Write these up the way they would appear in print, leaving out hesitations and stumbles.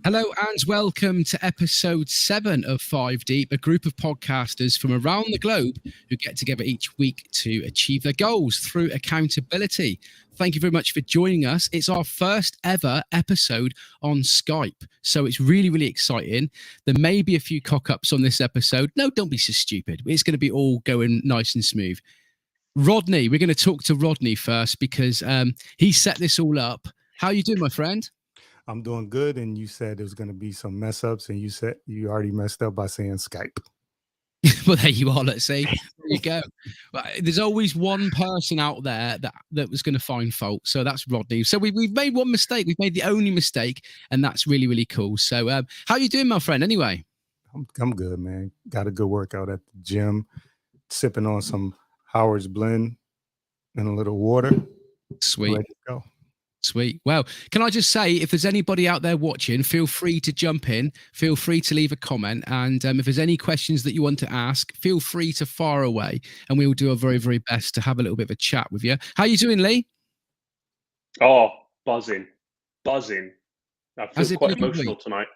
Hello and welcome to episode 7 of 5 Deep, a group of podcasters from around the globe who get together each week to achieve their goals through accountability. Thank you very much for joining us. It's our first ever episode on Skype, so it's really, really exciting. There may be a few cock-ups on this episode. No, don't be so stupid. It's going to be all going nice and smooth. Rodney, we're going to talk to Rodney first because he set this all up. How are you doing, my friend? I'm doing good, and you said there was going to be some mess ups, and you said you already messed up by saying Skype. Well, there you are. Let's see. There you go. Well, there's always one person out there that was going to find fault. So that's Rodney. So we've made one mistake. We've made the only mistake, and that's really, really cool. So how are you doing, my friend, anyway? I'm good, man. Got a good workout at the gym, sipping on some Howard's Blend and a little water. Sweet. Ready to go. Sweet. Well, can I just say, if there's anybody out there watching, feel free to jump in. Feel free to leave a comment. And if there's any questions that you want to ask, feel free to fire away. And we will do our very, very best to have a little bit of a chat with you. How are you doing, Lee? Oh, buzzing. I feel quite emotional tonight.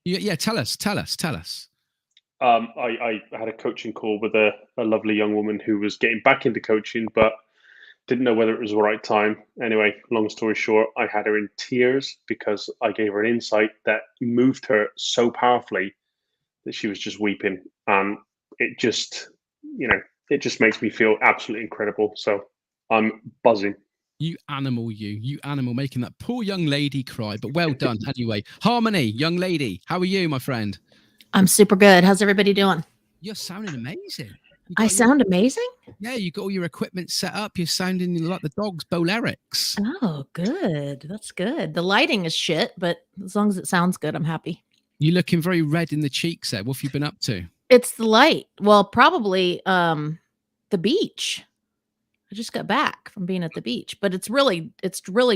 Yeah, tell us. I had a coaching call with a lovely young woman who was getting back into coaching, but didn't know whether it was the right time. Anyway, long story short, I had her in tears because I gave her an insight that moved her so powerfully that she was just weeping. And it just makes me feel absolutely incredible. So I'm buzzing. You animal, making that poor young lady cry, but well done. Anyway, Harmony, young lady, how are you, my friend? I'm super good. How's everybody doing? You're sounding amazing. I sound amazing? Yeah, you got all your equipment set up. You're sounding like the dog's Bolerics. Oh, good. That's good. The lighting is shit, but as long as it sounds good, I'm happy. You're looking very red in the cheeks there. What have you been up to? It's the light. Well, probably the beach. I just got back from being at the beach, but it's really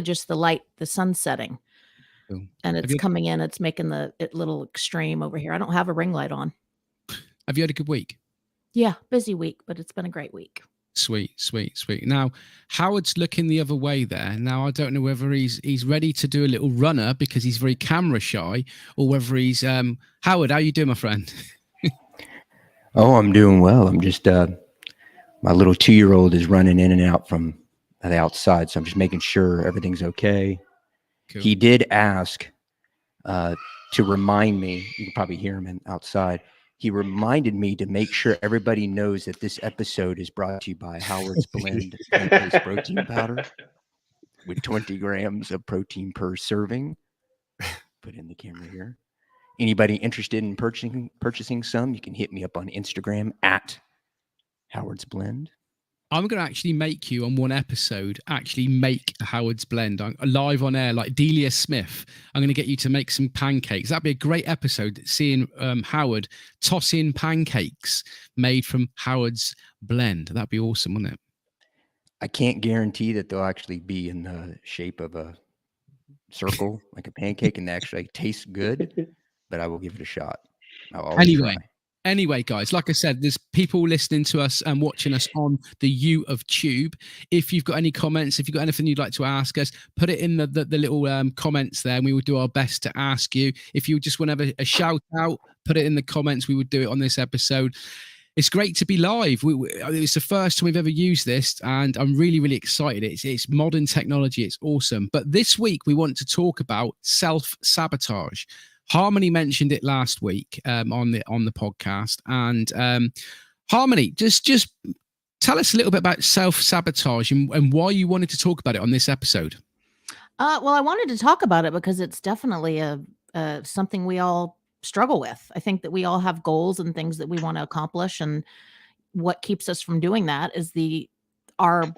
just the light, the sun setting. Cool. And it's coming in. It's making it little extreme over here. I don't have a ring light on. Have you had a good week? Yeah, busy week, but it's been a great week. Sweet. Now, Howard's looking the other way there. Now, I don't know whether he's ready to do a little runner because he's very camera shy, or whether he's Howard. How you doing, my friend? Oh, I'm doing well. I'm just my little 2-year-old is running in and out from the outside, so I'm just making sure everything's okay. Cool. He did ask to remind me. You can probably hear him outside. He reminded me to make sure everybody knows that this episode is brought to you by Howard's Blend plant-based protein powder with 20 grams of protein per serving. Put in the camera here. Anybody interested in purchasing some, you can hit me up on Instagram at Howard's Blend. I'm going to actually make you on one episode, make a Howard's Blend. I'm live on air like Delia Smith. I'm going to get you to make some pancakes. That'd be a great episode, seeing Howard toss in pancakes made from Howard's Blend. That'd be awesome, wouldn't it? I can't guarantee that they'll actually be in the shape of a circle, like a pancake, and they actually taste good, but I will give it a shot. Anyway, guys, like I said, there's people listening to us and watching us on the U of Tube. If you've got any comments, if you've got anything you'd like to ask us, put it in the little comments there, and we will do our best to ask you. If you just want to have a shout out, put it in the comments. We would do it on this episode. It's great to be live. It's the first time we've ever used this, and I'm really, really excited. It's modern technology. It's awesome. But this week, we want to talk about self-sabotage. Harmony mentioned it last week on the podcast, and Harmony, just tell us a little bit about self-sabotage and why you wanted to talk about it on this episode. Well, I wanted to talk about it because it's definitely something we all struggle with. I think that we all have goals and things that we want to accomplish, and what keeps us from doing that is our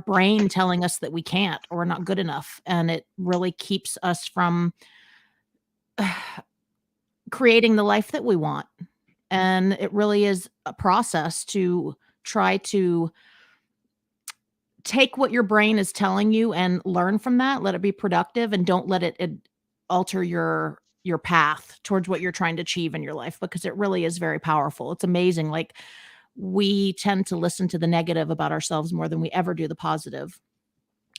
brain telling us that we can't or we're not good enough, and it really keeps us from creating the life that we want. And it really is a process to try to take what your brain is telling you and learn from that, let it be productive, and don't let it alter your path towards what you're trying to achieve in your life, because it really is very powerful. It's amazing. Like, we tend to listen to the negative about ourselves more than we ever do the positive.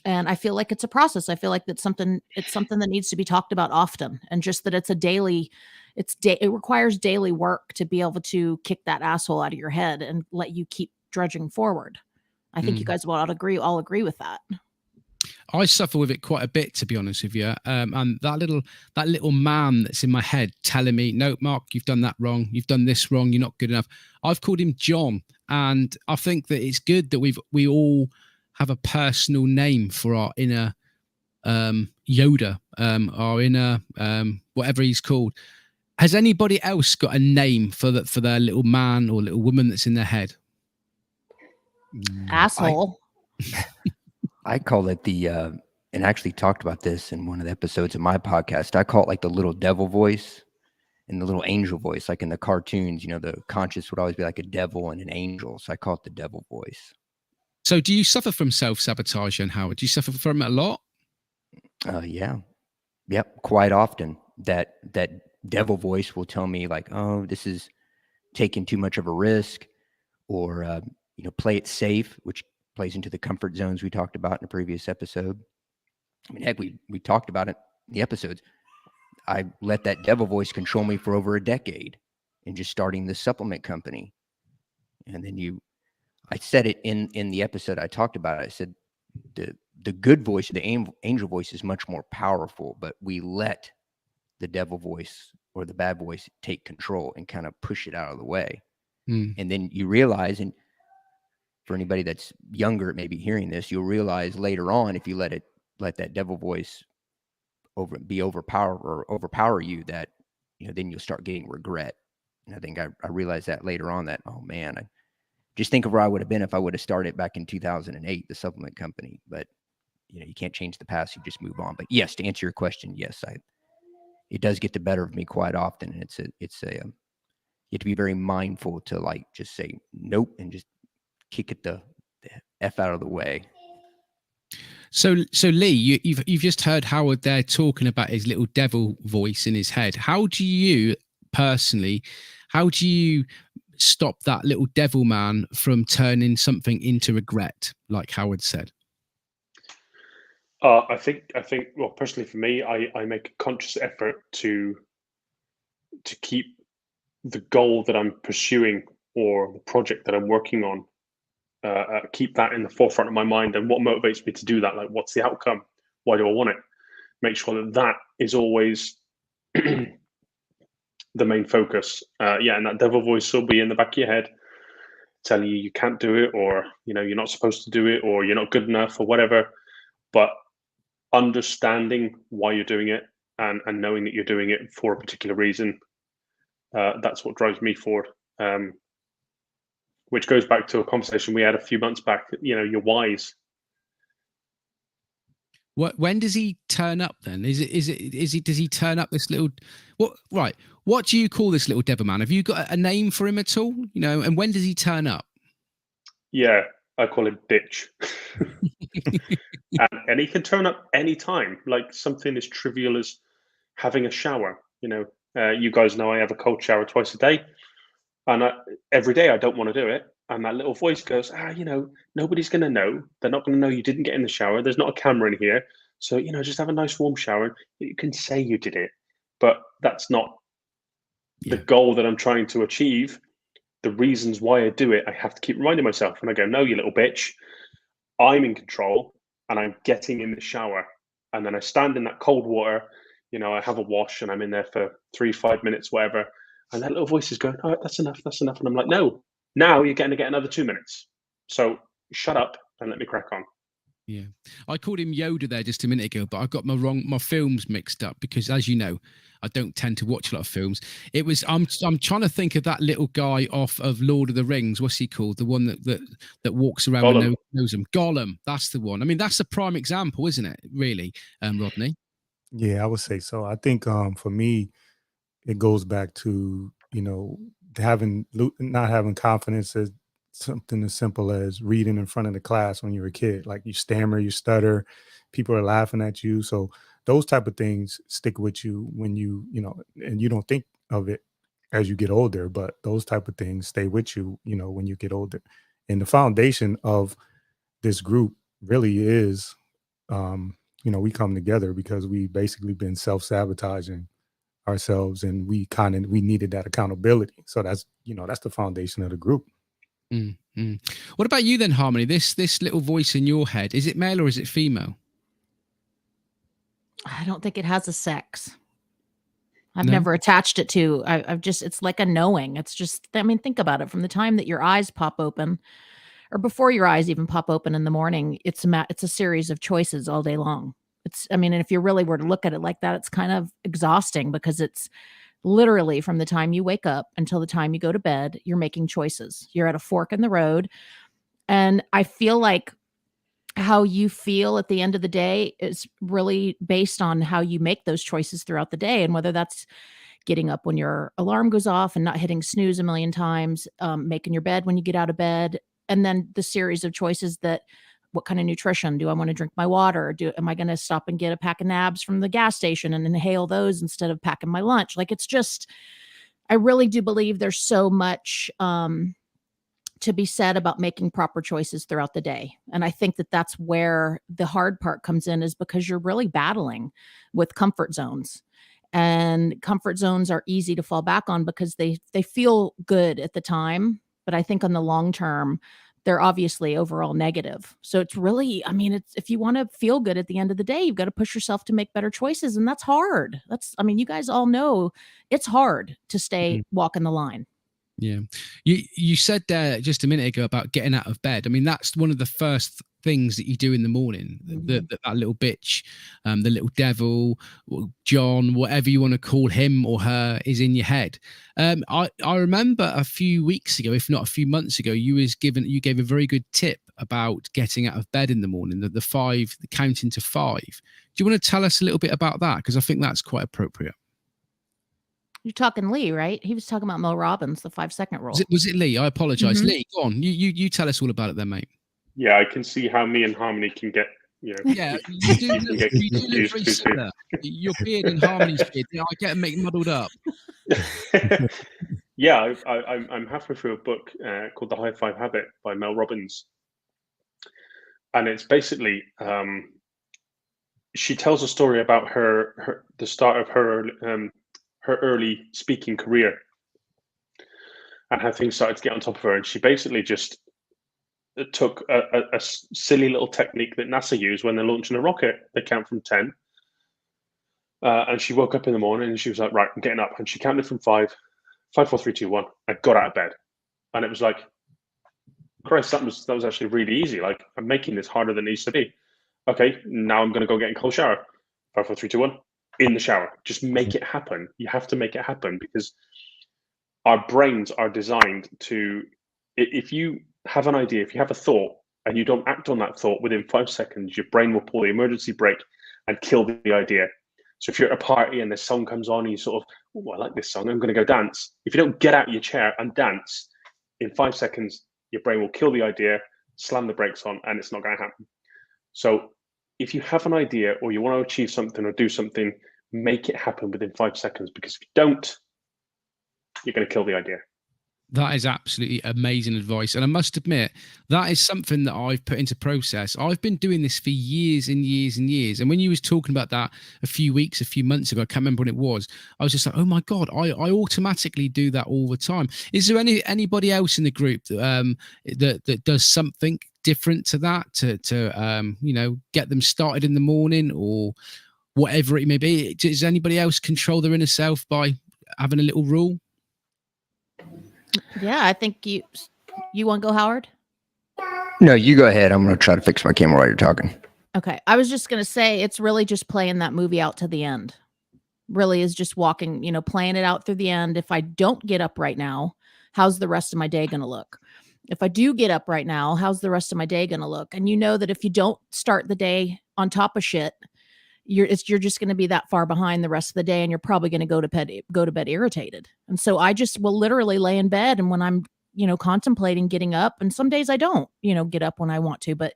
And I feel like it's a process. I feel like it's something that needs to be talked about often, and just that it's a daily, it requires daily work to be able to kick that asshole out of your head and let you keep drudging forward. I think you guys will all agree with that. I suffer with it quite a bit, to be honest with you. And that little man that's in my head telling me, "No, Mark, you've done that wrong. You've done this wrong. You're not good enough." I've called him John, and I think that it's good that we all have a personal name for our inner Yoda, our inner whatever he's called. Has anybody else got a name for their little man or little woman that's in their head? Asshole. I call it and I actually talked about this in one of the episodes of my podcast. I call it like the little devil voice and the little angel voice. Like in the cartoons, the conscious would always be like a devil and an angel. So I call it the devil voice. So do you suffer from self-sabotage, and Howard? Do you suffer from it a lot? Yeah. Yep. Quite often that devil voice will tell me like, "Oh, this is taking too much of a risk," or, play it safe, which plays into the comfort zones we talked about in a previous episode. I mean, heck, we talked about it in the episodes. I let that devil voice control me for over a decade in just starting this supplement company. And then I said it in the episode I talked about it. I said the good voice, the angel voice is much more powerful, but we let the devil voice or the bad voice take control and kind of push it out of the way. And then you realize, and for anybody that's younger, maybe hearing this, you'll realize later on, if you let that devil voice overpower you, that, then you'll start getting regret. And I think I realized that later on, that, oh man, I just think of where I would have been if I would have started back in 2008, the supplement company. But, you can't change the past, you just move on. But yes, to answer your question, yes, it does get the better of me quite often. And you have to be very mindful to like just say nope and just kick it the F out of the way. So Lee, you've just heard Howard there talking about his little devil voice in his head. How do you personally, stop that little devil man from turning something into regret, like Howard said? I think, well, personally for me, I make a conscious effort to keep the goal that I'm pursuing or the project that I'm working on, keep that in the forefront of my mind. And what motivates me to do that? Like, what's the outcome? Why do I want it? Make sure that is always the main focus. And that devil voice will be in the back of your head telling you can't do it, or, you're not supposed to do it, or you're not good enough, or whatever. But understanding why you're doing it and knowing that you're doing it for a particular reason, that's what drives me forward. Which goes back to a conversation we had a few months back. Your whys. When does he turn up then? Does he turn up this little, what do you call this little devil man? Have you got a name for him at all? And when does he turn up? Yeah, I call him bitch. and he can turn up anytime, like something as trivial as having a shower. You guys know I have a cold shower twice a day, and every day I don't want to do it. And that little voice goes, nobody's going to know. They're not going to know you didn't get in the shower. There's not a camera in here. So, just have a nice warm shower. You can say you did it, but that's not the goal that I'm trying to achieve. The reasons why I do it, I have to keep reminding myself. And I go, no, you little bitch, I'm in control, and I'm getting in the shower. And then I stand in that cold water, I have a wash, and I'm in there for 3-5 minutes, whatever. And that little voice is going, all right, that's enough. And I'm like, no, now you're going to get another 2 minutes. So shut up and let me crack on. Yeah. I called him Yoda there just a minute ago, but I got my films mixed up because, as you know, I don't tend to watch a lot of films. I'm trying to think of that little guy off of Lord of the Rings. What's he called? The one that walks around Gollum. and knows him. Gollum. That's the one. I mean, that's a prime example, isn't it? Really, Rodney? Yeah, I would say so. I think for me, it goes back to, not having confidence is something as simple as reading in front of the class when you're a kid. Like you stammer, you stutter, people are laughing at you. So those type of things stick with you when and you don't think of it as you get older, but those type of things stay with you, when you get older. And the foundation of this group really is we come together because we basically been self-sabotaging ourselves, and we needed that accountability. So that's the foundation of the group. What about you then, Harmony? This little voice in your head, is it male or is it female? I don't think it has a sex. I've No? never attached it to. I've just, it's like a knowing. It's just, I mean, think about it. From the time that your eyes pop open, or before your eyes even pop open in the morning, it's a series of choices all day long. I mean, and if you really were to look at it like that, it's kind of exhausting, because it's literally from the time you wake up until the time you go to bed, you're making choices. You're at a fork in the road. And I feel like how you feel at the end of the day is really based on how you make those choices throughout the day, and whether that's getting up when your alarm goes off and not hitting snooze a million times, making your bed when you get out of bed, and then the series of choices that, what kind of nutrition do I want to drink? My water? Am I going to stop and get a pack of nabs from the gas station and inhale those instead of packing my lunch? Like, it's just, I really do believe there's so much to be said about making proper choices throughout the day. And I think that that's where the hard part comes in, is because you're really battling with comfort zones. And comfort zones are easy to fall back on because they feel good at the time, but I think on the long term, they're obviously overall negative. So it's really, I mean, it's, if you want to feel good at the end of the day, you've got to push yourself to make better choices. And that's hard. I mean, you guys all know it's hard to stay walking the line. Yeah. You said there just a minute ago about getting out of bed. I mean, that's one of the first things that you do in the morning. That little bitch, the little devil, John, whatever you want to call him or her, is in your head. I remember a few weeks ago, if not a few months ago, you gave a very good tip about getting out of bed in the morning, the counting to 5. Do you want to tell us a little bit about that? Because I think that's quite appropriate. You're talking Lee, right? He was talking about Mel Robbins, the 5-second rule. Was it Lee? I apologize. Lee, go on. You tell us all about it then, mate. Yeah, I can see how me and Harmony can get, Yeah, you do look very similar. Your beard and Harmony's beard, I get them muddled up. Yeah, I'm halfway through a book called The High Five Habit by Mel Robbins. And it's basically, she tells a story about the start of her early speaking career and how things started to get on top of her. And she basically just took a silly little technique that NASA used when they're launching a rocket. They count from 10. And she woke up in the morning and she was like, right, I'm getting up. And she counted from 5, 5, 4, 3, 2, 1. I got out of bed. And it was like, Christ, that was actually really easy. Like, I'm making this harder than it needs to be. Okay, now I'm going to go get in a cold shower. 5, 4, 3, 2, 1. In the shower. Just make it happen. You have to make it happen, because our brains are designed to, if you have an idea, if you have a thought and you don't act on that thought within 5 seconds, your brain will pull the emergency brake and kill the idea. So if you're at a party and this song comes on and you sort of, oh, I like this song, I'm going to go dance. If you don't get out of your chair and dance, in 5 seconds, your brain will kill the idea, slam the brakes on, and it's not going to happen. So if you have an idea or you want to achieve something or do something, make it happen within 5 seconds, because if you don't, you're going to kill the idea. That is absolutely amazing advice. And I must admit, that is something that I've put into process. I've been doing this for years and years and years. And when you was talking about that a few months ago, I can't remember when it was, I was just like, oh my God, I automatically do that all the time. Is there anybody else in the group that does something different to that to get them started in the morning or whatever it may be? Does anybody else control their inner self by having a little rule? Yeah, I think you want to go, Howard? No, you go ahead. I'm going to try to fix my camera while you're talking. Okay. I was just going to say, it's really just playing that movie out to the end. Really is just walking, playing it out through the end. If I don't get up right now, how's the rest of my day going to look? If I do get up right now, how's the rest of my day going to look? And you know that if you don't start the day on top of shit, you're just going to be that far behind the rest of the day, and you're probably going to go to bed irritated. And so I just will literally lay in bed, and when I'm contemplating getting up, and some days I don't get up when I want to, but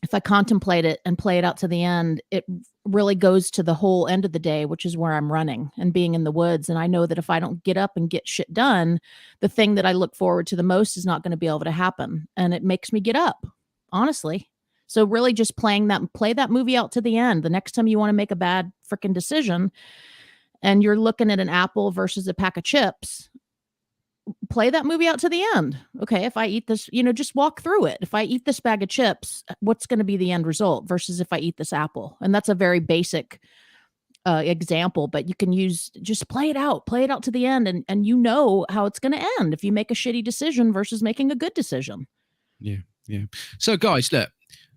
if I contemplate it and play it out to the end, it really goes to the whole end of the day, which is where I'm running and being in the woods. And I know that if I don't get up and get shit done, the thing that I look forward to the most is not going to be able to happen. And it makes me get up, honestly. So really just play that movie out to the end. The next time you want to make a bad freaking decision and you're looking at an apple versus a pack of chips, play that movie out to the end. Okay, if I eat this, just walk through it. If I eat this bag of chips, what's going to be the end result versus if I eat this apple? And that's a very basic example, but you can just play it out to the end, and you know how it's going to end if you make a shitty decision versus making a good decision. Yeah. So guys, look,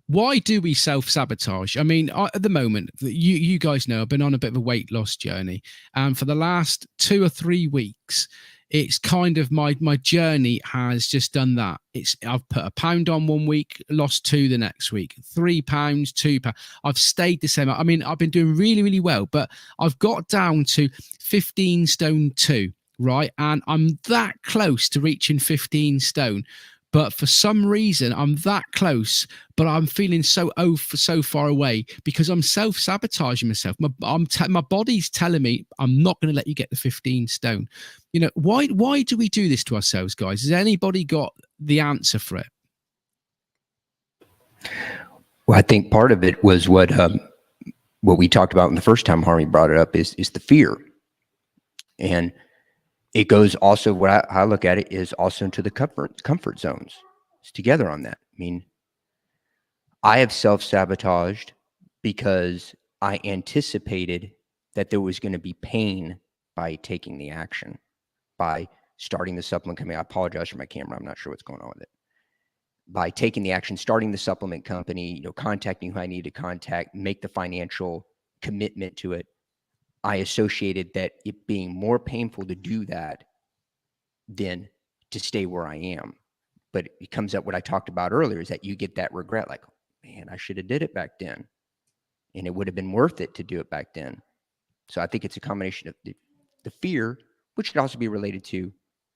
why do we self-sabotage? I mean, at the moment, you guys know I've been on a bit of a weight loss journey, and for the last 2 or 3 weeks, it's kind of my journey has just done that. I've put a pound on 1 week, lost 2 the next week, 3 pounds, 2 pounds. I've stayed the same. I mean, I've been doing really, really well, but I've got down to 15 stone 2, right? And I'm that close to reaching 15 stone. But for some reason, I'm that close, but I'm feeling so far away because I'm self-sabotaging myself. My body's telling me I'm not going to let you get the 15 stone. Why do we do this to ourselves, guys? Has anybody got the answer for it? Well, I think part of it was what we talked about in the first time Harmony brought it up is the fear. And it goes also, what I look at it is also into the comfort zones. It's together on that. I mean, I have self-sabotaged because I anticipated that there was going to be pain by taking the action, by starting the supplement company. I apologize for my camera. I'm not sure what's going on with it. By taking the action, starting the supplement company, contacting who I need to contact, make the financial commitment to it. I associated that it being more painful to do that than to stay where I am. But it comes up what I talked about earlier is that you get that regret, like, man, I should have did it back then. And it would have been worth it to do it back then. So I think it's a combination of the fear, which could also be related to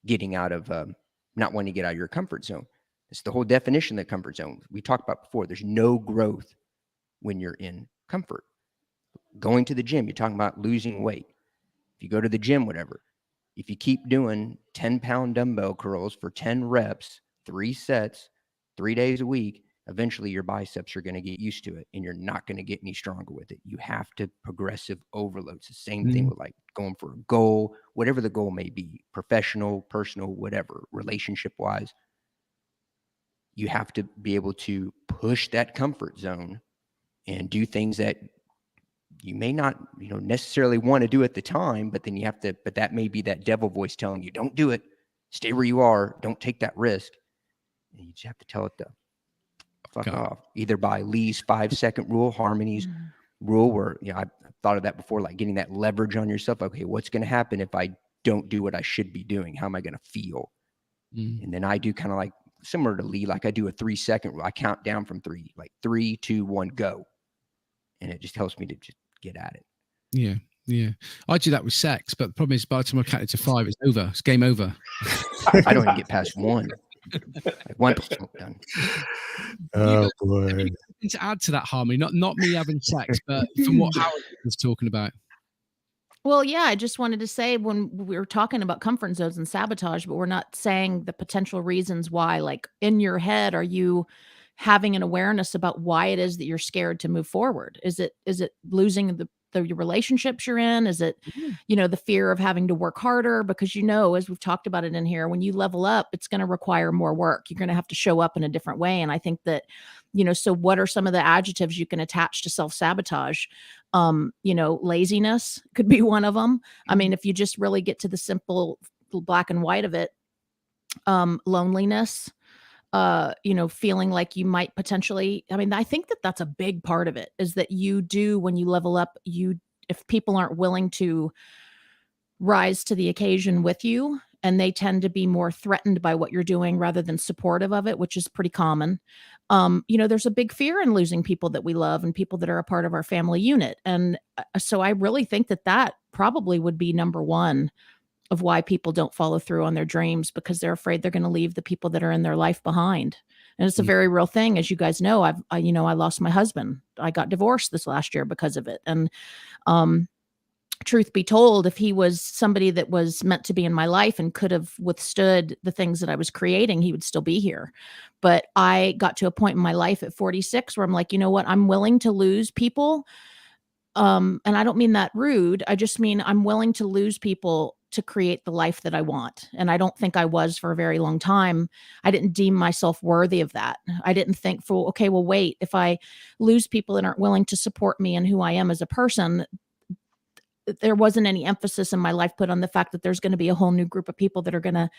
getting out of, not wanting to get out of your comfort zone. It's the whole definition of the comfort zone. We talked about before, there's no growth when you're in comfort. Going to the gym, you're talking about losing weight. If you go to the gym, whatever, if you keep doing 10-pound dumbbell curls for 10 reps, 3 sets, 3 days a week, eventually your biceps are going to get used to it and you're not going to get any stronger with it. You have to progressive overload. It's the same thing with like going for a goal, whatever the goal may be, professional, personal, whatever, relationship wise. You have to be able to push that comfort zone and do things that you may not, necessarily want to do at the time, but then you have to, but that may be that devil voice telling you, don't do it. Stay where you are. Don't take that risk. And you just have to tell it to fuck off. Either by Lee's 5-second rule, Harmony's rule, where, I've thought of that before, like getting that leverage on yourself. Okay, what's going to happen if I don't do what I should be doing? How am I going to feel? And then I do kind of like similar to Lee, like I do a 3-second rule. I count down from 3, like 3, 2, 1, go. And it just helps me to just get at it. Yeah. I do that with sex, but the problem is by the time I count it to 5, it's over. It's game over. I don't even get past 1. Like 1 done. Oh boy. To add to that, Harmony, not me having sex, but from what Howard was talking about. Well, yeah, I just wanted to say when we were talking about comfort zones and sabotage, but we're not saying the potential reasons why, like in your head, are you having an awareness about why it is that you're scared to move forward? Is it losing the relationships you're in? Is it, the fear of having to work harder? Because, as we've talked about it in here, when you level up, it's going to require more work. You're going to have to show up in a different way. And I think that, so what are some of the adjectives you can attach to self-sabotage? Laziness could be one of them. I mean, if you just really get to the simple black and white of it, loneliness, feeling like you might potentially, I think that that's a big part of it, is that you do, when you level up, if people aren't willing to rise to the occasion with you, and they tend to be more threatened by what you're doing rather than supportive of it, which is pretty common. There's a big fear in losing people that we love and people that are a part of our family unit. And so I really think that probably would be number one of why people don't follow through on their dreams, because they're afraid they're going to leave the people that are in their life behind. And it's a very real thing. As you guys know, I lost my husband. I got divorced this last year because of it. And, truth be told, if he was somebody that was meant to be in my life and could have withstood the things that I was creating, he would still be here. But I got to a point in my life at 46 where I'm like, you know what? I'm willing to lose people. And I don't mean that rude. I just mean I'm willing to lose people to create the life that I want. And I don't think I was for a very long time. I didn't deem myself worthy of that. I didn't think, for, okay, well, wait, if I lose people that aren't willing to support me and who I am as a person, there wasn't any emphasis in my life put on the fact that there's going to be a whole new group of people that are going to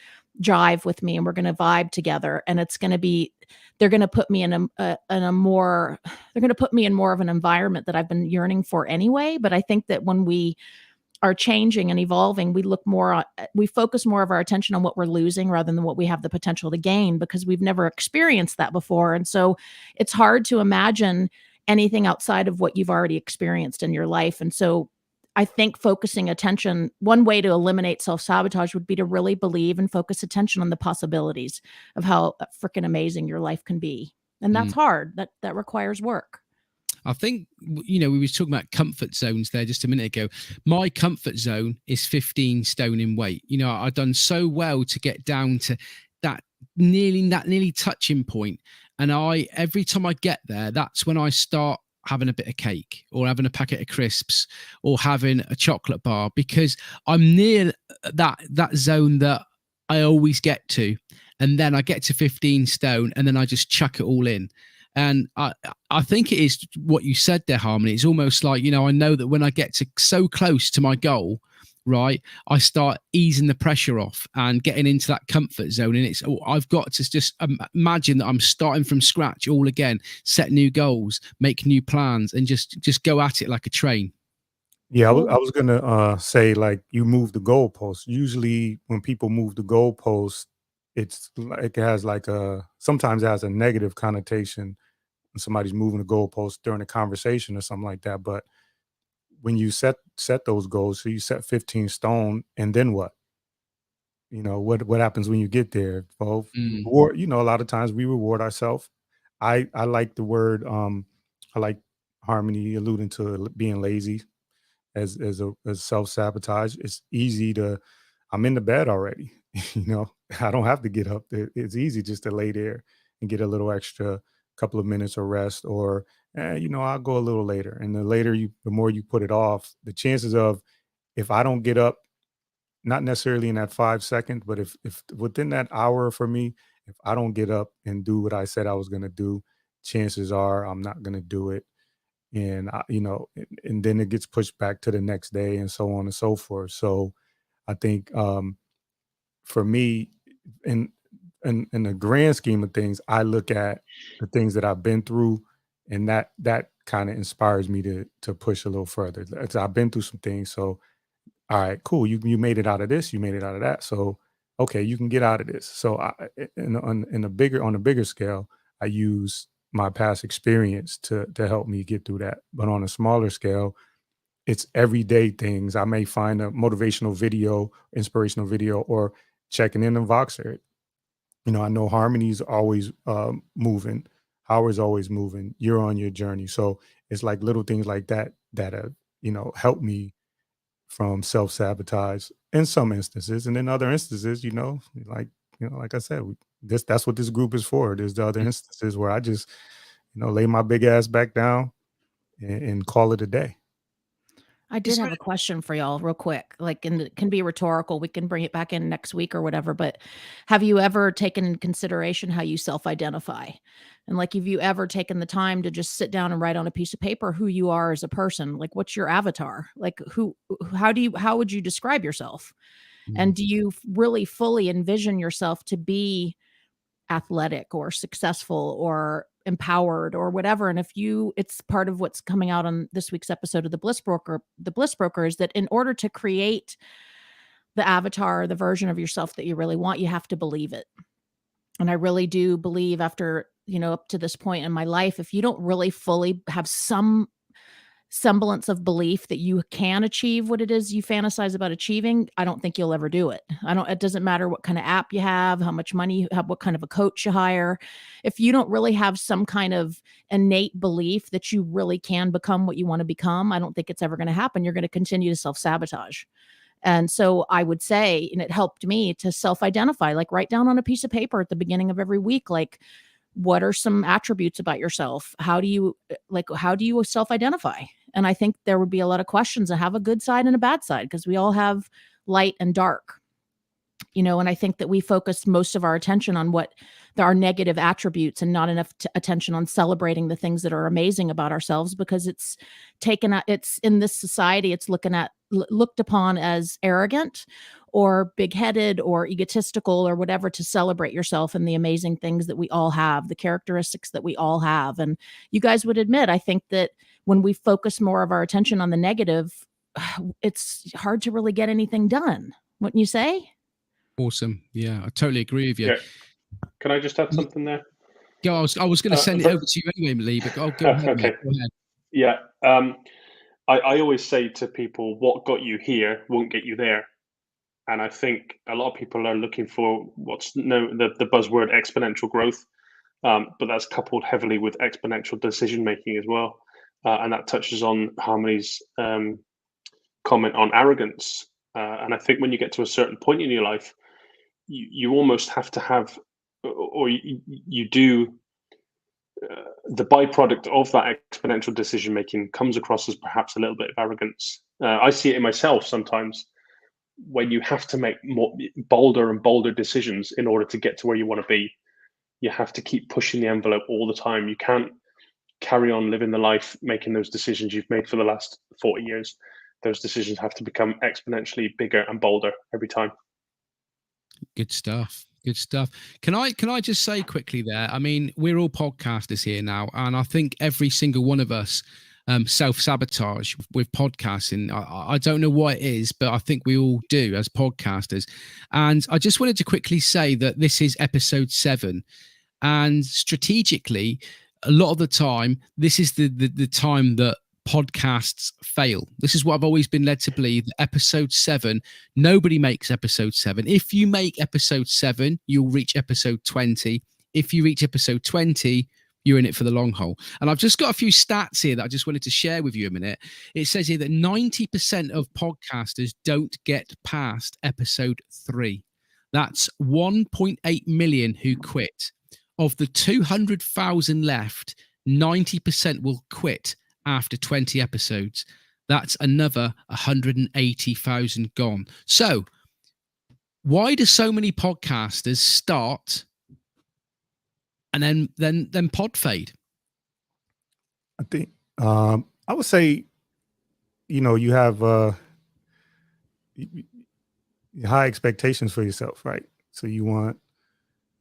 jive with me and we're going to vibe together. And it's going to be, they're going to put me in a more, they're going to put me in more of an environment that I've been yearning for anyway. But I think that when we are changing and evolving, we look more, we focus more of our attention on what we're losing rather than what we have the potential to gain, because we've never experienced that before. And so it's hard to imagine anything outside of what you've already experienced in your life. And so I think focusing attention, one way to eliminate self-sabotage would be to really believe and focus attention on the possibilities of how freaking amazing your life can be. And that's hard. That requires work. I think, we were talking about comfort zones there just a minute ago. My comfort zone is 15 stone in weight. I've done so well to get down to that nearly touching point. And every time I get there, that's when I start having a bit of cake or having a packet of crisps or having a chocolate bar, because I'm near that zone that I always get to. And then I get to 15 stone and then I just chuck it all in. And I think it is what you said there, Harmony. It's almost like, I know that when I get to so close to my goal, right, I start easing the pressure off and getting into that comfort zone. And I've got to just imagine that I'm starting from scratch all again, set new goals, make new plans, and just go at it like a train. Yeah, I was gonna say, like, you move the goalpost. Usually when people move the goalpost, it's like it has sometimes it has a negative connotation when somebody's moving the goalpost during a conversation or something like that. But when you set those goals, so you set 15 stone, and then what? What happens when you get there? Well, or a lot of times we reward ourselves. I like the word I like Harmony alluding to being lazy as self-sabotage. It's easy I'm in the bed already. I don't have to get up. It's easy just to lay there and get a little extra couple of minutes of rest, or I'll go a little later. And the more you put it off, the chances of, if I don't get up, not necessarily in that 5 seconds, but if within that hour for me, if I don't get up and do what I said I was going to do, chances are I'm not going to do it. And and then it gets pushed back to the next day, and so on and so forth. So I think for me, in the grand scheme of things, I look at the things that I've been through, and that kind of inspires me to push a little further. I've been through some things, so all right, cool. You made it out of this, you made it out of that. So okay, you can get out of this. So on a bigger scale, I use my past experience to help me get through that. But on a smaller scale, it's everyday things. I may find a motivational video, inspirational video, or checking in Voxer. I know Harmony's always moving. Howard's always moving. You're on your journey. So it's like little things like that have, help me from self-sabotage in some instances. And in other instances, like I said, that's what this group is for. There's the other instances where I just, lay my big ass back down and call it a day. I did have a question for y'all real quick, and it can be rhetorical. We can bring it back in next week or whatever, but have you ever taken in consideration how you self-identify? And have you ever taken the time to just sit down and write on a piece of paper who you are as a person? What's your avatar? How would you describe yourself? And do you really fully envision yourself to be athletic or successful or empowered or whatever? And it's part of what's coming out on this week's episode of the Bliss Broker is that in order to create the avatar, the version of yourself that you really want, you have to believe it. And I really do believe, after, up to this point in my life, if you don't really fully have some semblance of belief that you can achieve what it is you fantasize about achieving, I don't think you'll ever do it. It doesn't matter what kind of app you have, how much money you have, what kind of a coach you hire. If you don't really have some kind of innate belief that you really can become what you want to become, I don't think it's ever going to happen. You're going to continue to self-sabotage. And so I would say, and it helped me to self-identify, like write down on a piece of paper at the beginning of every week, like, what are some attributes about yourself? How do you self-identify? And I think there would be a lot of questions that have a good side and a bad side, because we all have light and dark, and I think that we focus most of our attention on what our negative attributes and not enough attention on celebrating the things that are amazing about ourselves, because it's in this society, it's looked upon as arrogant or big-headed or egotistical or whatever to celebrate yourself and the amazing things that we all have, the characteristics that we all have. And you guys would admit, I think that when we focus more of our attention on the negative, it's hard to really get anything done. Wouldn't you say? Awesome. Yeah, I totally agree with you. Yeah. Can I just add something there? Yeah, I was going to send it over to you anyway, Lee, but go ahead. Okay. Go ahead. Yeah. I always say to people, what got you here won't get you there. And I think a lot of people are looking for the buzzword exponential growth, but that's coupled heavily with exponential decision making as well. And that touches on Harmony's comment on arrogance. And I think when you get to a certain point in your life, you almost have to have, or you do, the byproduct of that exponential decision making comes across as perhaps a little bit of arrogance. I see it in myself sometimes, when you have to make more bolder and bolder decisions in order to get to where you want to be. You have to keep pushing the envelope all the time. You can't carry on living the life making those decisions you've made for the last 40 years. Those decisions have to become exponentially bigger and bolder every time. Good stuff. Good stuff. Can I just say quickly there? I mean, we're all podcasters here now, and I think every single one of us self-sabotage with podcasting. I don't know what it is, but I think we all do as podcasters. And I just wanted to quickly say that this is episode 7, and strategically, a lot of the time, this is the time that podcasts fail. This is what I've always been led to believe. Episode 7, nobody makes episode 7. If you make episode 7, you'll reach episode 20. If you reach episode 20, you're in it for the long haul. And I've just got a few stats here that I just wanted to share with you a minute. It says here that 90% of podcasters don't get past episode 3. That's 1.8 million who quit. Of the 200,000 left, 90% will quit after 20 episodes. That's another 180,000 gone. So why do so many podcasters start and then pod fade? I think I would say, you have high expectations for yourself, right? So you want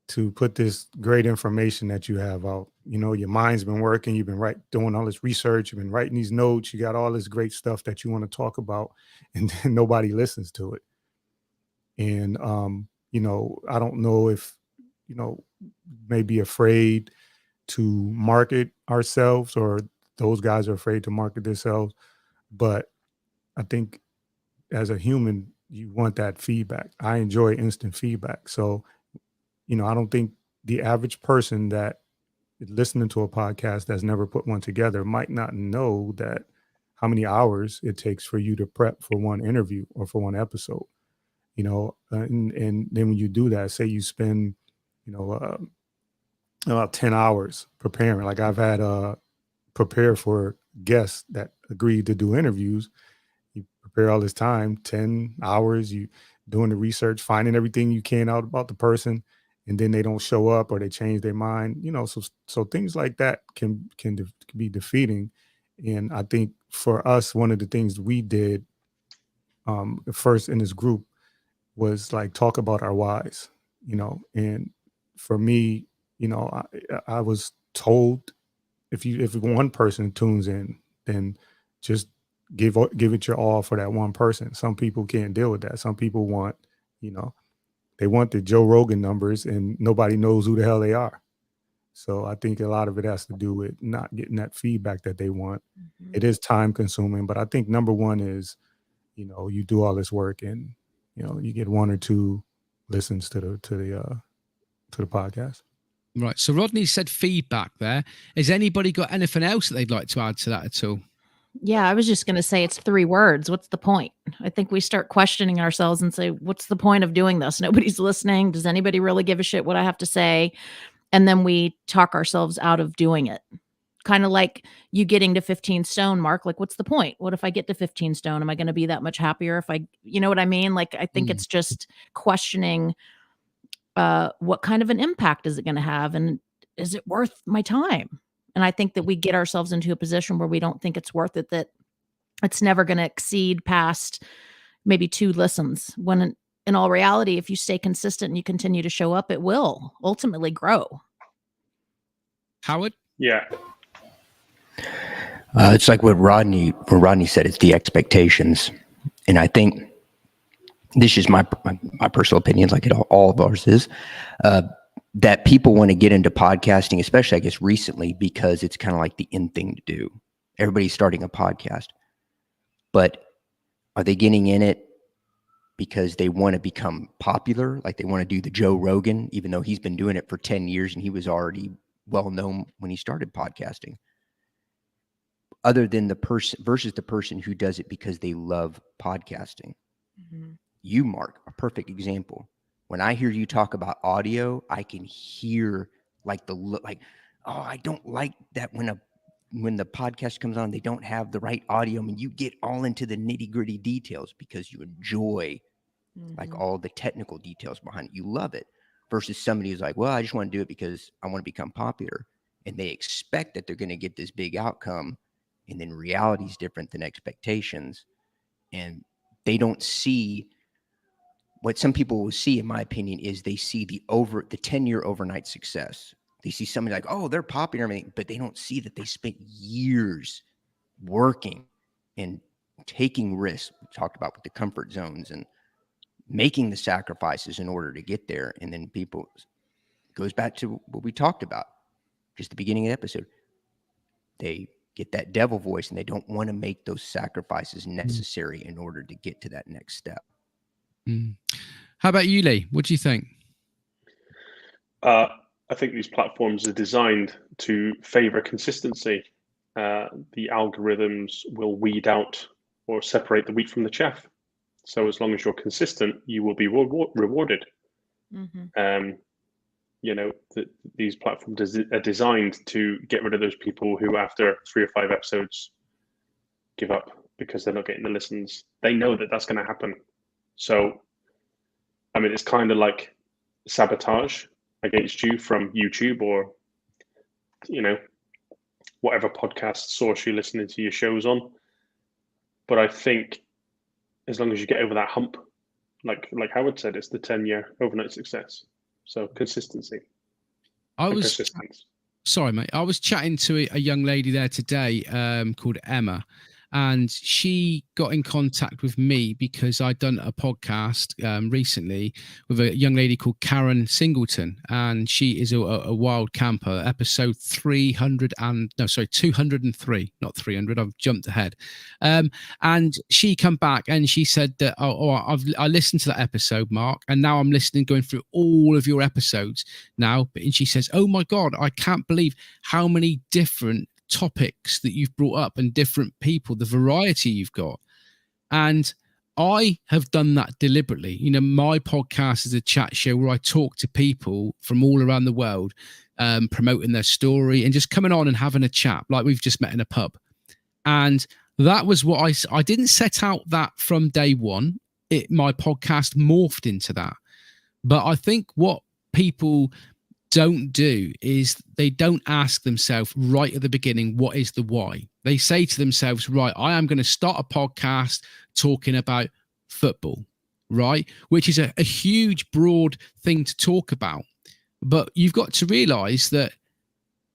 to put this great information that you have out. Your mind's been working, you've been doing all this research, you've been writing these notes, you got all this great stuff that you want to talk about, and then nobody listens to it. And I don't know if may be afraid to market ourselves, or those guys are afraid to market themselves. But I think as a human, you want that feedback. I enjoy instant feedback. So, I don't think the average person that is listening to a podcast that's never put one together might not know that how many hours it takes for you to prep for one interview or for one episode, and then when you do that, say you spend, about 10 hours preparing. Like I've had prepare for guests that agreed to do interviews. You prepare all this time, 10 hours, you doing the research, finding everything you can out about the person, and then they don't show up or they change their mind, so things like that can be defeating. And I think for us, one of the things we did first in this group was like talk about our whys, and for me, I was told if one person tunes in, then just give it your all for that one person. Some people can't deal with that. Some people want, they want the Joe Rogan numbers, and nobody knows who the hell they are. So I think a lot of it has to do with not getting that feedback that they want. Mhm. It is time consuming, but I think number one is, you do all this work and, you get 1 or 2 listens to the podcast. Right. So Rodney said feedback there. Has anybody got anything else that they'd like to add to that at all? Yeah, I was just going to say it's 3 words. What's the point? I think we start questioning ourselves and say, what's the point of doing this? Nobody's listening. Does anybody really give a shit what I have to say? And then we talk ourselves out of doing it. Kind of like you getting to 15 stone, Mark. Like, what's the point? What if I get to 15 stone? Am I going to be that much happier if you know what I mean? Like, I think it's just questioning what kind of an impact is it going to have? And is it worth my time? And I think that we get ourselves into a position where we don't think it's worth it, that it's never going to exceed past maybe 2 listens. When in all reality, if you stay consistent and you continue to show up, it will ultimately grow. Howard? Yeah. It's like what Rodney said, it's the expectations. And I think this is my personal opinion, like all of ours is, that people want to get into podcasting, especially I guess recently, because it's kind of like the in thing to do. Everybody's starting a podcast. But are they getting in it because they want to become popular? Like they want to do the Joe Rogan, even though he's been doing it for 10 years and he was already well known when he started podcasting. Other than the person versus the person who does it because they love podcasting. Mm-hmm. You, Mark, a perfect example. When I hear you talk about audio, I can hear oh, I don't like that when the podcast comes on, they don't have the right audio. I mean, you get all into the nitty gritty details because you enjoy like all the technical details behind it. You love it versus somebody who's like, well, I just want to do it because I want to become popular. And they expect that they're going to get this big outcome. And then reality is different than expectations. And they don't see what some people will see, in my opinion, is they see the 10-year overnight success. They see somebody like, oh, they're popular, but they don't see that they spent years working and taking risks. We talked about with the comfort zones and making the sacrifices in order to get there. And then people goes back to what we talked about just the beginning of the episode. They get that devil voice and they don't want to make those sacrifices necessary in order to get to that next step. How about you, Lee? What do you think? I think these platforms are designed to favor consistency. The algorithms will weed out or separate the wheat from the chaff. So as long as you're consistent, you will be rewarded. Mm-hmm. These platforms are designed to get rid of those people who, after 3 or 5 episodes, give up because they're not getting the listens. They know that that's going to happen. So, I mean, it's kind of like sabotage against you from YouTube or, whatever podcast source you're listening to your shows on. But I think as long as you get over that hump, like Howard said, it's the 10-year overnight success. So consistency. Sorry, mate. I was chatting to a young lady there today called Emma, and she got in contact with me because I'd done a podcast recently with a young lady called Karen Singleton, and she is a wild camper. Episode 203, not 300. I've jumped ahead. And she come back and she said that, I listened to that episode, Mark, and now I'm going through all of your episodes now. And she says, oh my God, I can't believe how many different topics that you've brought up and different people, the variety you've got. And I have done that deliberately. My podcast is a chat show where I talk to people from all around the world, promoting their story and just coming on and having a chat like we've just met in a pub. And that was what I didn't set out that from day one. My podcast morphed into that. But I think what people don't do is they don't ask themselves right at the beginning, what is the why? They say to themselves, right, I am going to start a podcast talking about football, right? Which is a huge, broad thing to talk about. But you've got to realize that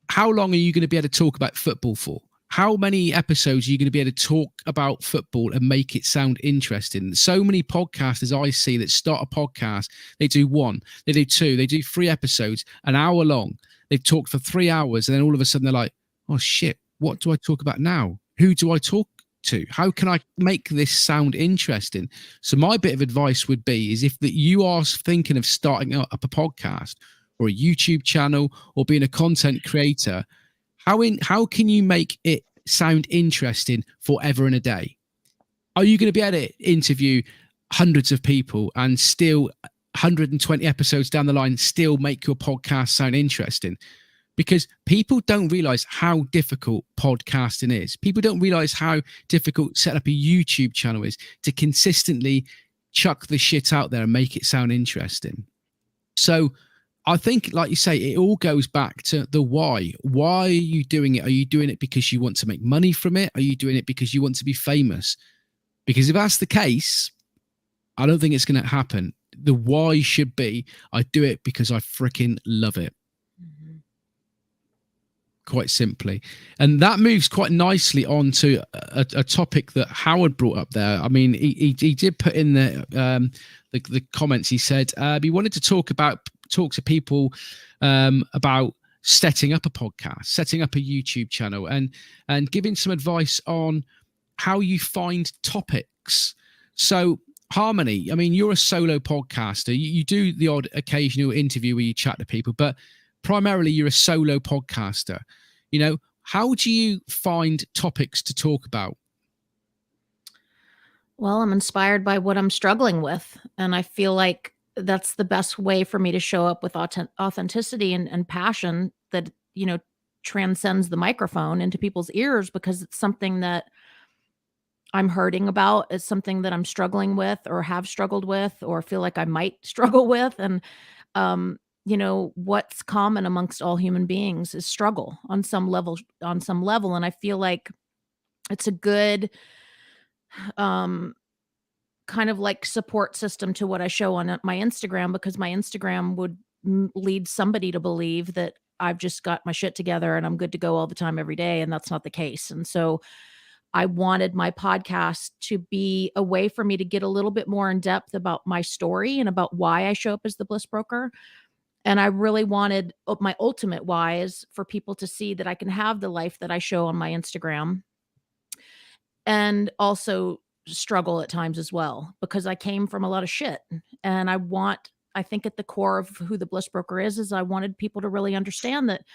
how long are you going to be able to talk about football for? How many episodes are you going to be able to talk about football and make it sound interesting? So many podcasters I see that start a podcast, they do 1, they do 2, they do 3 episodes, an hour long. they've talked for 3 hours, and then all of a sudden they're like, oh shit, what do I talk about now? Who do I talk to? How can I make this sound interesting? So my bit of advice would be is if that you are thinking of starting up a podcast or a YouTube channel or being a content creator, how can you make it sound interesting forever and a day? Are you going to be able to interview hundreds of people and still 120 episodes down the line still make your podcast sound interesting? Because people don't realize how difficult podcasting is. People don't realize how difficult setting up a YouTube channel is to consistently chuck the shit out there and make it sound interesting. So I think, like you say, it all goes back to the why. Why are you doing it? Are you doing it because you want to make money from it? Are you doing it because you want to be famous? Because if that's the case, I don't think it's going to happen. The why should be, I do it because I freaking love it. Quite simply. And that moves quite nicely on to a topic that Howard brought up there. I mean, he did put in the comments. He said he wanted to talk to people about setting up a podcast, setting up a YouTube channel, and giving some advice on how you find topics. So Harmony, I mean, you're a solo podcaster. You do the odd occasional interview where you chat to people, but primarily you're a solo podcaster. You know, how do you find topics to talk about? Well, I'm inspired by what I'm struggling with, and I feel like that's the best way for me to show up with authenticity and passion that, you know, transcends the microphone into people's ears, because it's something that I'm hurting about. It's something that I'm struggling with or have struggled with or feel like I might struggle with. And, you know, what's common amongst all human beings is struggle on some level. And I feel like it's a good, kind of like support system to what I show on my Instagram, because my Instagram would lead somebody to believe that I've just got my shit together and I'm good to go all the time every day. And that's not the case. And so I wanted my podcast to be a way for me to get a little bit more in depth about my story and about why I show up as the bliss broker. And I really wanted, my ultimate why is for people to see that I can have the life that I show on my Instagram and also struggle at times as well, because I came from a lot of shit. And I think at the core of who the bliss broker is I wanted people to really understand that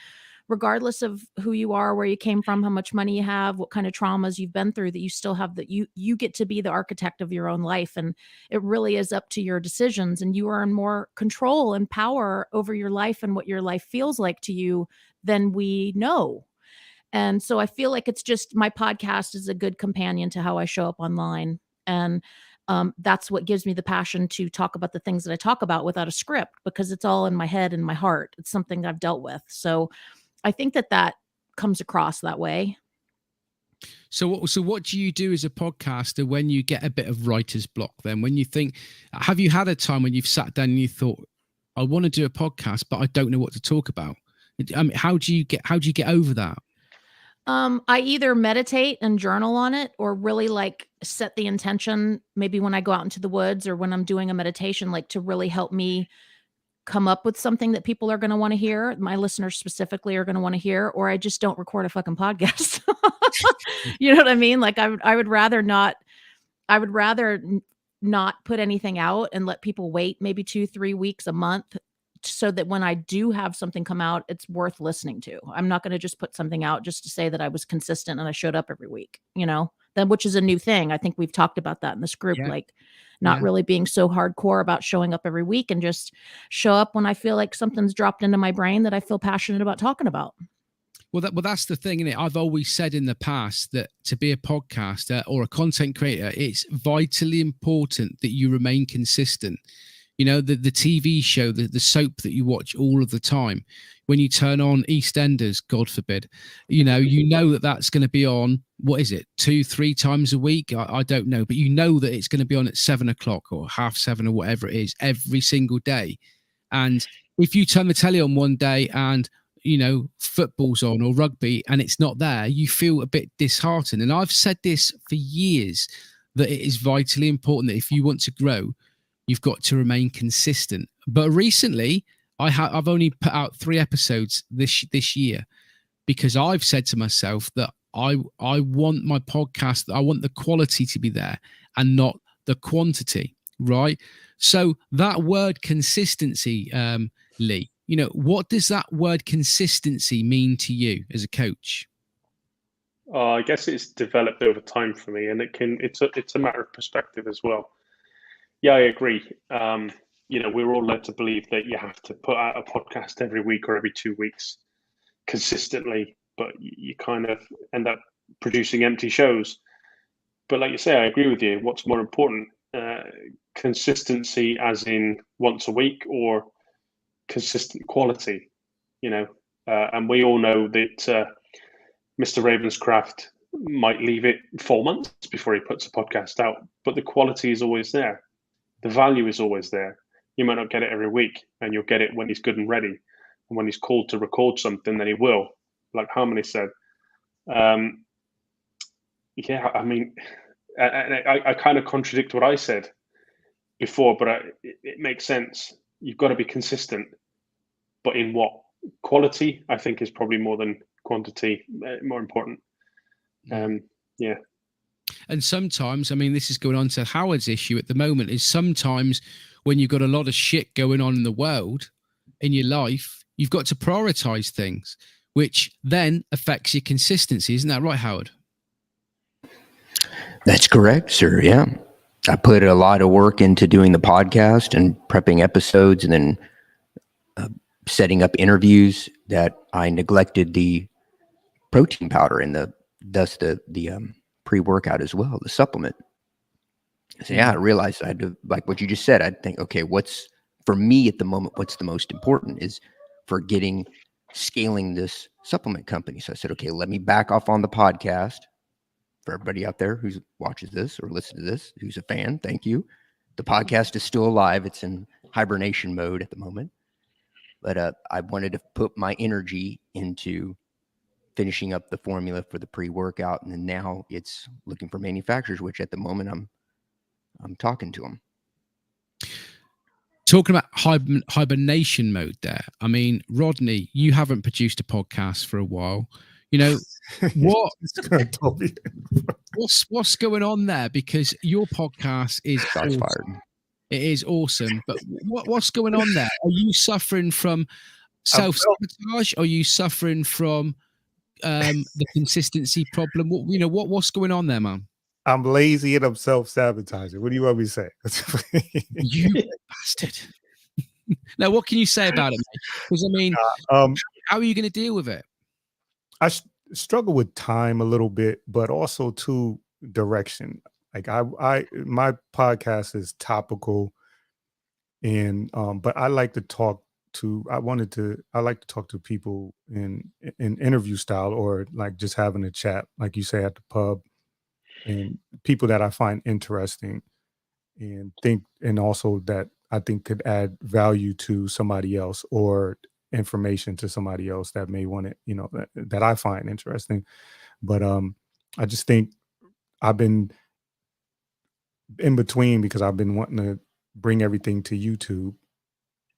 regardless of who you are, where you came from, how much money you have, what kind of traumas you've been through, that you still have, that you get to be the architect of your own life. And it really is up to your decisions, and you are in more control and power over your life and what your life feels like to you than we know. And so I feel like it's just, my podcast is a good companion to how I show up online. And that's what gives me the passion to talk about the things that I talk about without a script, because it's all in my head and my heart. It's something I've dealt with. So I think that comes across that way. So what do you do as a podcaster when you get a bit of writer's block then? When you think, have you had a time when you've sat down and you thought, I want to do a podcast, but I don't know what to talk about? I mean, how do you get over that? I either meditate and journal on it, or really like set the intention, maybe when I go out into the woods or when I'm doing a meditation, like to really help me come up with something that people are going to want to hear. My listeners specifically are going to want to hear, or I just don't record a fucking podcast. You know what I mean? Like I would rather not put anything out and let people wait maybe 2-3 weeks, a month, so that when I do have something come out, it's worth listening to. I'm not going to just put something out just to say that I was consistent and I showed up every week, you know, which is a new thing. I think we've talked about that in this group, like not really being so hardcore about showing up every week, and just show up when I feel like something's dropped into my brain that I feel passionate about talking about. Well, that's the thing, isn't it? I've always said in the past that to be a podcaster or a content creator, it's vitally important that you remain consistent. You know, the TV show, the soap that you watch all of the time, when you turn on EastEnders, God forbid, you know that's going to be on, what is it, 2-3 times a week? I don't know, but you know that it's going to be on at 7:00 or 7:30 or whatever it is every single day. And if you turn the telly on one day and, you know, football's on or rugby and it's not there, you feel a bit disheartened. And I've said this for years, that it is vitally important that if you want to grow, you've got to remain consistent. But recently, I've only put out 3 episodes this year because I've said to myself that I want my podcast, I want the quality to be there and not the quantity, right? So that word consistency, Lee, what does that word consistency mean to you as a coach? I guess it's developed over time for me, and it's a matter of perspective as well. Yeah, I agree. We're all led to believe that you have to put out a podcast every week or every 2 weeks consistently, but you kind of end up producing empty shows. But like you say, I agree with you. What's more important, consistency as in once a week, or consistent quality? And we all know that Mr. Ravenscraft might leave it 4 months before he puts a podcast out, but the quality is always there. The value is always there. You might not get it every week, and you'll get it when he's good and ready. And when he's called to record something, then he will, like Harmony said. Yeah, I mean, I kind of contradict what I said before, but it makes sense. You've got to be consistent, but in what? Quality, I think, is probably more than quantity, more important. Yeah. And sometimes, I mean, this is going on to Howard's issue at the moment, is sometimes when you've got a lot of shit going on in the world, in your life, you've got to prioritize things, which then affects your consistency. Isn't that right, Howard? That's correct, sir. Yeah. I put a lot of work into doing the podcast and prepping episodes, and then setting up interviews, that I neglected the protein powder and thus the pre-workout as well, the supplement. So yeah, I realized I had to, like what you just said, I'd think, okay, what's for me at the moment, what's the most important is for scaling this supplement company. So I said, okay, let me back off on the podcast. For everybody out there who watches this or listens to this, who's a fan, thank you. The podcast is still alive. It's in hibernation mode at the moment. But I wanted to put my energy into finishing up the formula for the pre-workout, and then now it's looking for manufacturers, which at the moment I'm talking to them. Talking about hibernation mode there. I mean, Rodney, you haven't produced a podcast for a while. What's going on there? Because your podcast is shots fired. It is awesome, but what's going on there? Are you suffering from self-sabotage? Are you suffering from the consistency problem? What's going on there, man? I'm lazy and I'm self-sabotaging. What do you want me to say? You bastard. Now, what can you say about it, mate? Because I mean, how are you going to deal with it? I struggle with time a little bit, but also to direction. Like my podcast is topical, and but I like to talk to. I like to talk to people in interview style, or like just having a chat, like you say, at the pub, and people that I find interesting, and also that I think could add value to somebody else, or information to somebody else that may want it, that I find interesting. But I just think I've been in between, because I've been wanting to bring everything to YouTube,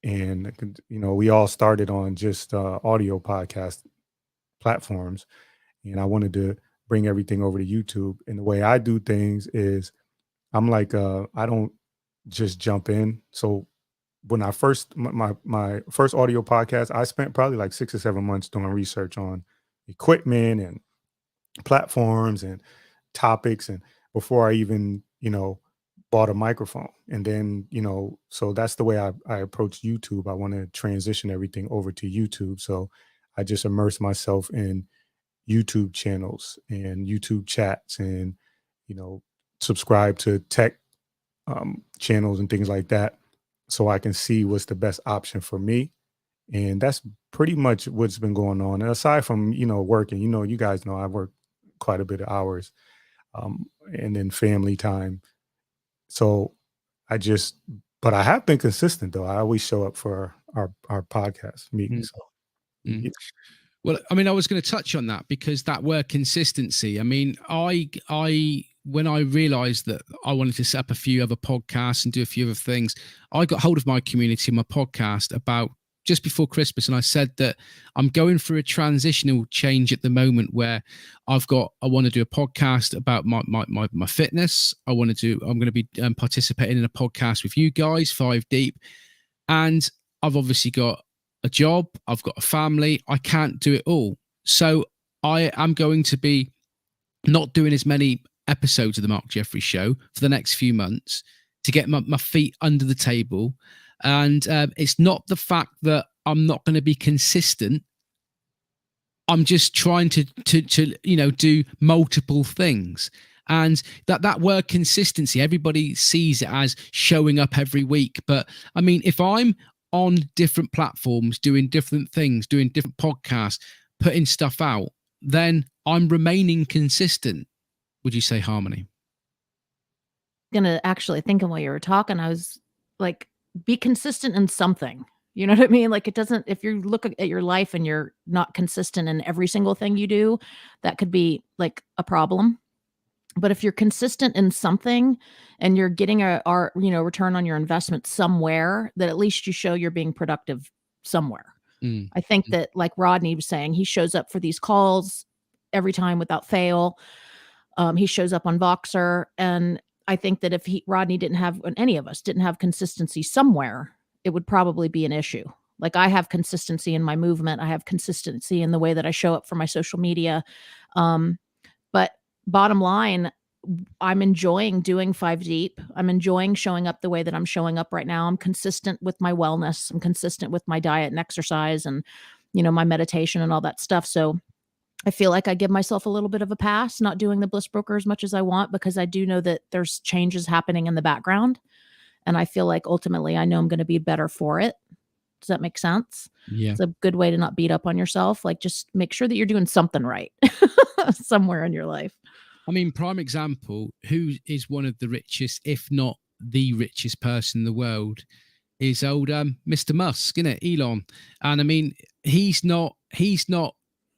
and we all started on just audio podcast platforms, and I wanted to bring everything over to YouTube. And the way I do things is I'm like I don't just jump in. So when I first my first audio podcast, I spent probably like 6 or 7 months doing research on equipment and platforms and topics, and before I even bought a microphone. And then so that's the way I approach YouTube. I want to transition everything over to YouTube, so I just immerse myself in YouTube channels and YouTube chats, and subscribe to tech channels and things like that, so I can see what's the best option for me. And that's pretty much what's been going on. And aside from working, you guys know I work quite a bit of hours, and then family time. So but I have been consistent, though. I always show up for our podcast meetings. So, yeah. Well, I mean, I was going to touch on that, because that word consistency. I mean, when I realized that I wanted to set up a few other podcasts and do a few other things, I got hold of my community, my podcast, about just before Christmas, and I said that I'm going through a transitional change at the moment where I want to do a podcast about my fitness. I'm going to be participating in a podcast with you guys, 5 Deep. And I've obviously got a job. I've got a family. I can't do it all. So I am going to be not doing as many episodes of the Mark Jeffrey Show for the next few months to get my feet under the table. And it's not the fact that I'm not going to be consistent. I'm just trying to do multiple things. And that word consistency, everybody sees it as showing up every week. But I mean, if I'm on different platforms, doing different things, doing different podcasts, putting stuff out, then I'm remaining consistent. Would you say, Harmony? Gonna actually thinking while you were talking, I was like, be consistent in something. You know what I mean? Like, it doesn't, if you look at your life and you're not consistent in every single thing you do, that could be like a problem. But if you're consistent in something and you're getting a return on your investment somewhere, that at least you show you're being productive somewhere. I think that, like Rodney was saying, he shows up for these calls every time without fail. He shows up on Voxer. And I think that if Rodney any of us didn't have consistency somewhere, it would probably be an issue. Like, I have consistency in my movement. I have consistency in the way that I show up for my social media. But bottom line, I'm enjoying doing 5 Deep. I'm enjoying showing up the way that I'm showing up right now. I'm consistent with my wellness. I'm consistent with my diet and exercise and, my meditation and all that stuff. So I feel like I give myself a little bit of a pass, not doing the Bliss Broker as much as I want, because I do know that there's changes happening in the background. And I feel like ultimately I know I'm going to be better for it. Does that make sense? Yeah. It's a good way to not beat up on yourself. Like, just make sure that you're doing something right somewhere in your life. I mean, prime example, who is one of the richest, if not the richest person in the world, is old Mr. Musk, isn't it? Elon. And I mean, he's not,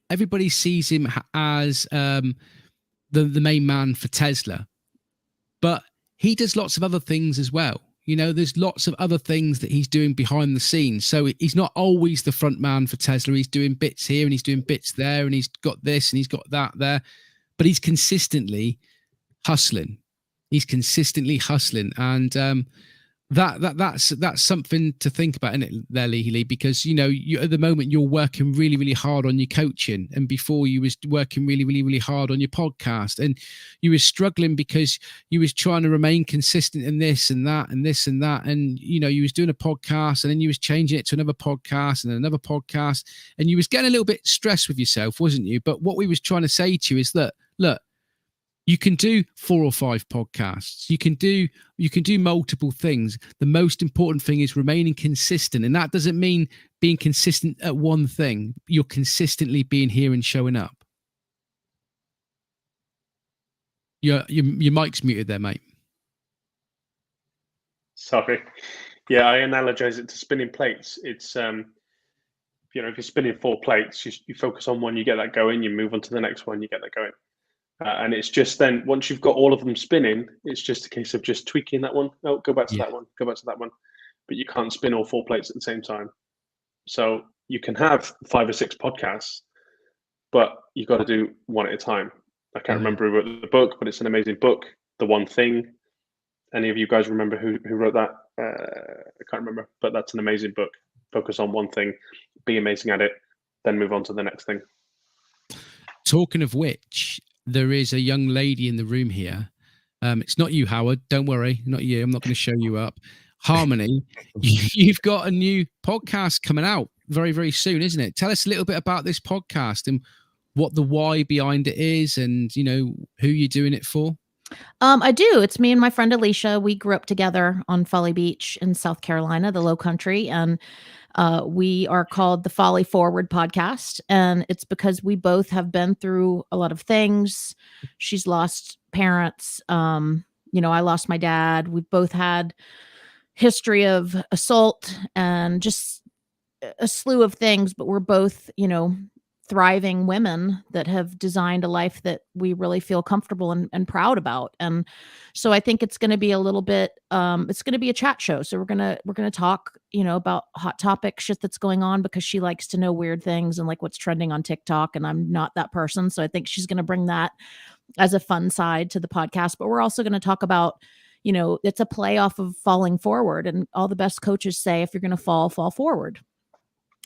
everybody sees him as the main man for Tesla, but he does lots of other things as well. There's lots of other things that he's doing behind the scenes. So he's not always the front man for Tesla. He's doing bits here and he's doing bits there, and he's got this and he's got that there. But he's consistently hustling. And that's something to think about, isn't it, there, Lee? Because you at the moment you're working really, really hard on your coaching, and before you was working really, really, really hard on your podcast, and you was struggling because you was trying to remain consistent in this and that and this and that, and you was doing a podcast, and then you was changing it to another podcast and another podcast, and you was getting a little bit stressed with yourself, wasn't you? But what we was trying to say to you is that, look, you can do 4 or 5 podcasts. You can do multiple things. The most important thing is remaining consistent. And that doesn't mean being consistent at one thing. You're consistently being here and showing up. Your mic's muted there, mate. Sorry. Yeah, I analogize it to spinning plates. It's, if you're spinning 4 plates, you focus on one, you get that going, you move on to the next one, you get that going. And it's just then, once you've got all of them spinning, it's just a case of just tweaking that one. Oh, go back to that one, go back to that one. But you can't spin all 4 plates at the same time. So you can have 5 or 6 podcasts, but you've got to do one at a time. I can't remember who wrote the book, but it's an amazing book, The One Thing. Any of you guys remember who wrote that? I can't remember, but that's an amazing book. Focus on one thing, be amazing at it, then move on to the next thing. Talking of which, there is a young lady in the room here. It's not you, Howard. Don't worry. Not you. I'm not going to show you up. Harmony, you've got a new podcast coming out very, very soon, isn't it? Tell us a little bit about this podcast and what the why behind it is, and who you're doing it for. I do. It's me and my friend Alicia. We grew up together on Folly Beach in South Carolina, the Low Country, and we are called the Folly Forward Podcast, and it's because we both have been through a lot of things. She's lost parents. I lost my dad. We've both had history of assault and just a slew of things, but we're both, thriving women that have designed a life that we really feel comfortable and proud about. And so I think it's going to be a little bit, it's going to be a chat show. So we're going to talk, about hot topic shit that's going on, because she likes to know weird things and like what's trending on TikTok. And I'm not that person. So I think she's going to bring that as a fun side to the podcast. But we're also going to talk about, it's a play off of falling forward. And all the best coaches say, if you're going to fall forward.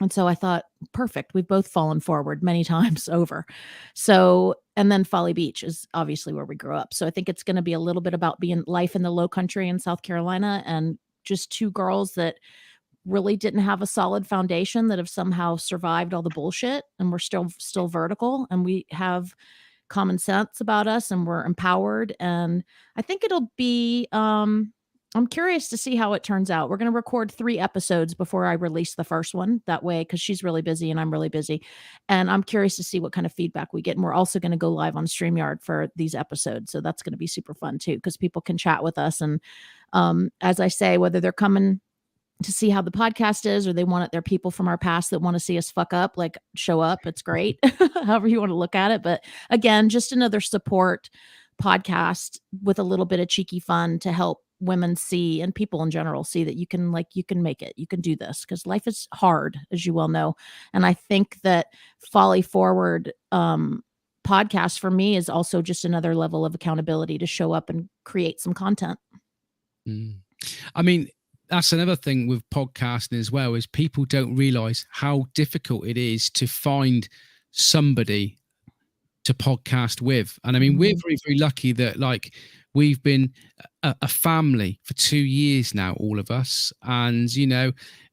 And so I thought, perfect. We've both fallen forward many times over. So, and then Folly Beach is obviously where we grew up. So I think it's going to be a little bit about being life in the low country in South Carolina, and just two girls that really didn't have a solid foundation that have somehow survived all the bullshit, and we're still vertical, and we have common sense about us, and we're empowered. And I think it'll be, I'm curious to see how it turns out. We're going to record 3 episodes before I release the first one, that way, because she's really busy and I'm really busy. And I'm curious to see what kind of feedback we get. And we're also going to go live on StreamYard for these episodes. So that's going to be super fun too, because people can chat with us. And as I say, whether they're coming to see how the podcast is, or they want it, they're people from our past that want to see us fuck up, like show up. It's great. However you want to look at it. But again, just another support podcast with a little bit of cheeky fun to help women see, and people in general see, that you can make it, you can do this, because life is hard, as you well know. And I think that Folly Forward podcast for me is also just another level of accountability to show up and create some content. I mean, that's another thing with podcasting as well, is people don't realize how difficult it is to find somebody to podcast with. And I mean, we're very, very lucky that like we've been a family for 2 years now, all of us. And,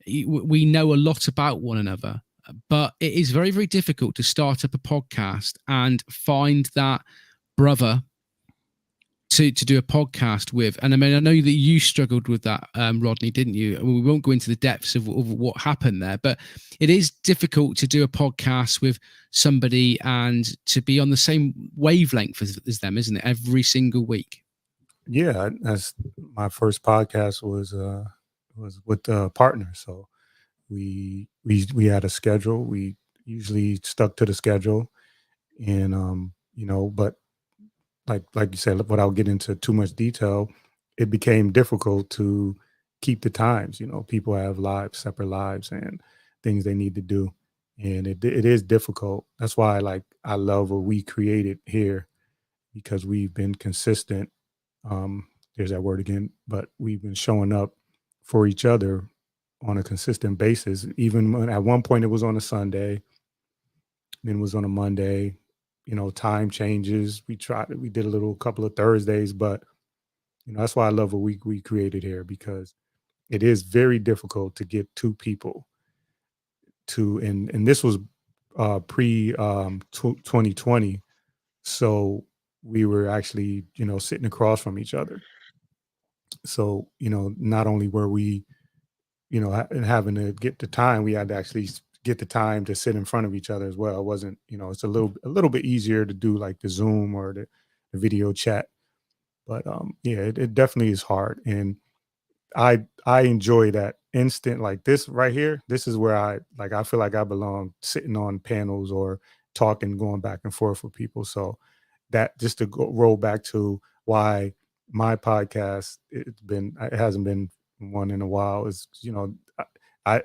we know a lot about one another, but it is very, very difficult to start up a podcast and find that brother to do a podcast with. And I mean, I know that you struggled with that, Rodney, didn't you? I mean, we won't go into the depths of what happened there, but it is difficult to do a podcast with somebody and to be on the same wavelength as them, isn't it? Every single week. Yeah, as my first podcast was with a partner, so we had a schedule. We usually stuck to the schedule, and but like you said, without getting into too much detail, it became difficult to keep the times. People have lives, separate lives, and things they need to do, and it is difficult. That's why I love what we created here, because we've been consistent. There's that word again, but we've been showing up for each other on a consistent basis. Even when at one point it was on a Sunday, then it was on a Monday. Time changes. We did a couple of Thursdays, but that's why I love what we created here, because it is very difficult to get 2 people to, and this was pre 2020, so we were actually sitting across from each other. So not only were we having to get the time, we had to actually get the time to sit in front of each other as well. It wasn't, it's a little bit easier to do like the Zoom or the video chat, but yeah, it definitely is hard. And I enjoy that instant, like this right here. This is where I feel like I belong, sitting on panels or talking, going back and forth with people. So that, just to roll back to why my podcast, it hasn't been one in a while, is I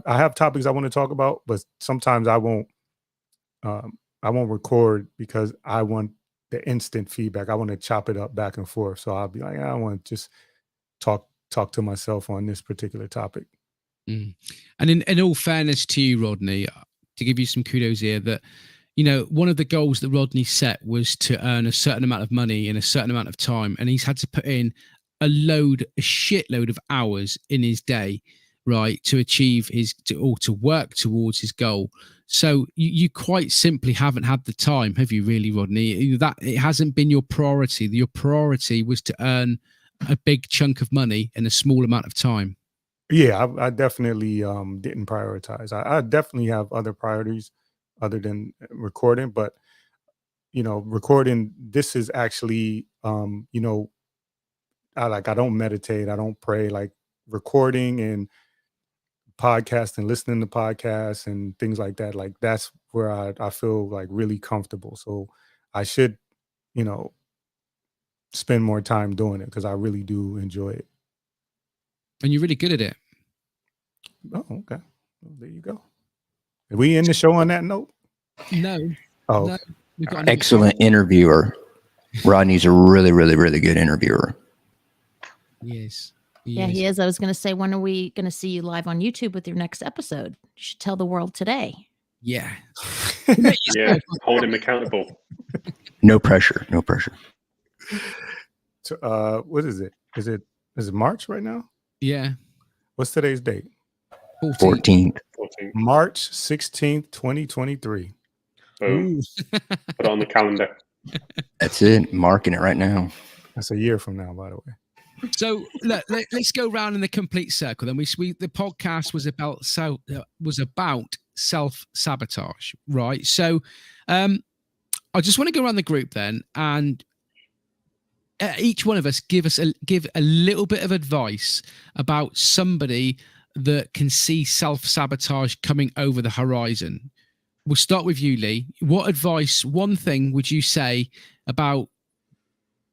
have topics I want to talk about, but sometimes I won't record, because I want the instant feedback. I want to chop it up back and forth. So I'll be like, I want to just talk to myself on this particular topic. And in all fairness to you, Rodney, to give you some kudos here, that one of the goals that Rodney set was to earn a certain amount of money in a certain amount of time, and he's had to put in a shitload of hours in his day, right, to achieve to work towards his goal. So you quite simply haven't had the time, have you really, Rodney? That it hasn't been your priority. Your priority was to earn a big chunk of money in a small amount of time. Yeah, I definitely didn't prioritize. I definitely have other priorities other than recording, but recording, this is actually I don't meditate, I don't pray. Like, recording and podcasting, listening to podcasts and things like that, like that's where I feel like really comfortable. So I should, you know, spend more time doing it because I really do enjoy it. And you're really good at it. Oh, okay. Well, there you go. Are we in the show on that note? No. Oh, No. We've got Excellent interviewer. Rodney's a really, really, really good interviewer. Yes. Yeah, he is. I was going to say, when are we going to see you live on YouTube with your next episode? You should tell the world today. Yeah. Yeah, hold him accountable. No pressure. No pressure. So, what is it? Is it March right now? Yeah. What's today's date? 14th. 14. March 16th, 2023. Boom. Put it on the calendar. That's it. Marking it right now. That's a year from now, by the way. So let's go round in the complete circle. Then the podcast was about self-sabotage, right? So I just want to go around the group then, and each one of us give a little bit of advice about somebody that can see self-sabotage coming over the horizon. We'll start with you, Lee. What advice, one thing would you say about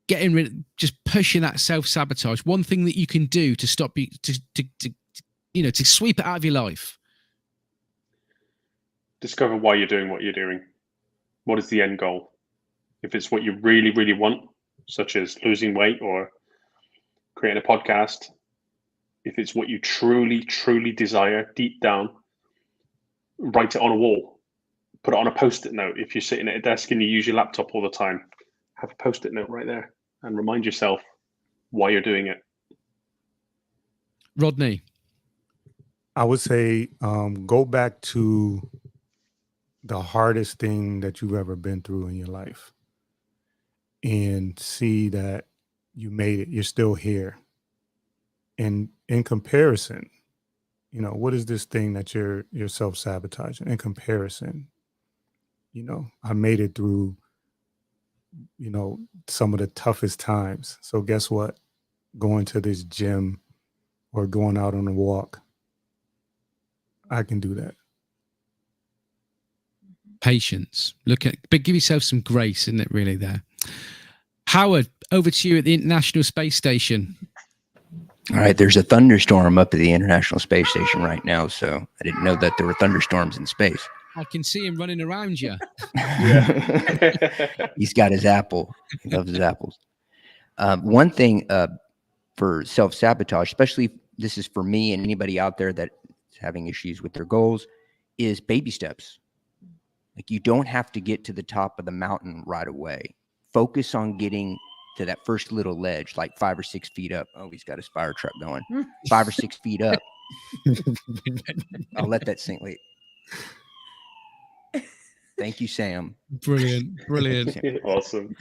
getting rid, just pushing that self-sabotage? One thing that you can do to stop you, to sweep it out of your life. Discover why you're doing what you're doing. What is the end goal? If it's what you really, really want, such as losing weight or creating a podcast, if it's what you truly, truly desire deep down, write it on a wall. Put it on a Post-it note. If you're sitting at a desk and you use your laptop all the time, have a Post-it note right there and remind yourself why you're doing it. Rodney? I would say go back to the hardest thing that you've ever been through in your life and see that you made it. You're still here. And in comparison, what is this thing that you're self-sabotaging? In comparison, I made it through, some of the toughest times. So guess what? Going to this gym or going out on a walk, I can do that. Patience. But give yourself some grace, isn't it, really, there? Howard, over to you at the International Space Station. All right, there's a thunderstorm up at the International Space Station right now, so I didn't know that there were thunderstorms in space. I can see him running around you. He's got his apple. He loves his apples. One thing for self-sabotage, especially this is for me and anybody out there that's having issues with their goals, is baby steps. Like, you don't have to get to the top of the mountain right away. Focus on getting to that first little ledge, like 5 or 6 feet up. Oh, he's got his fire truck going. 5 or 6 feet up. I'll let that sink. Wait. Thank you, Sam. Brilliant. Awesome.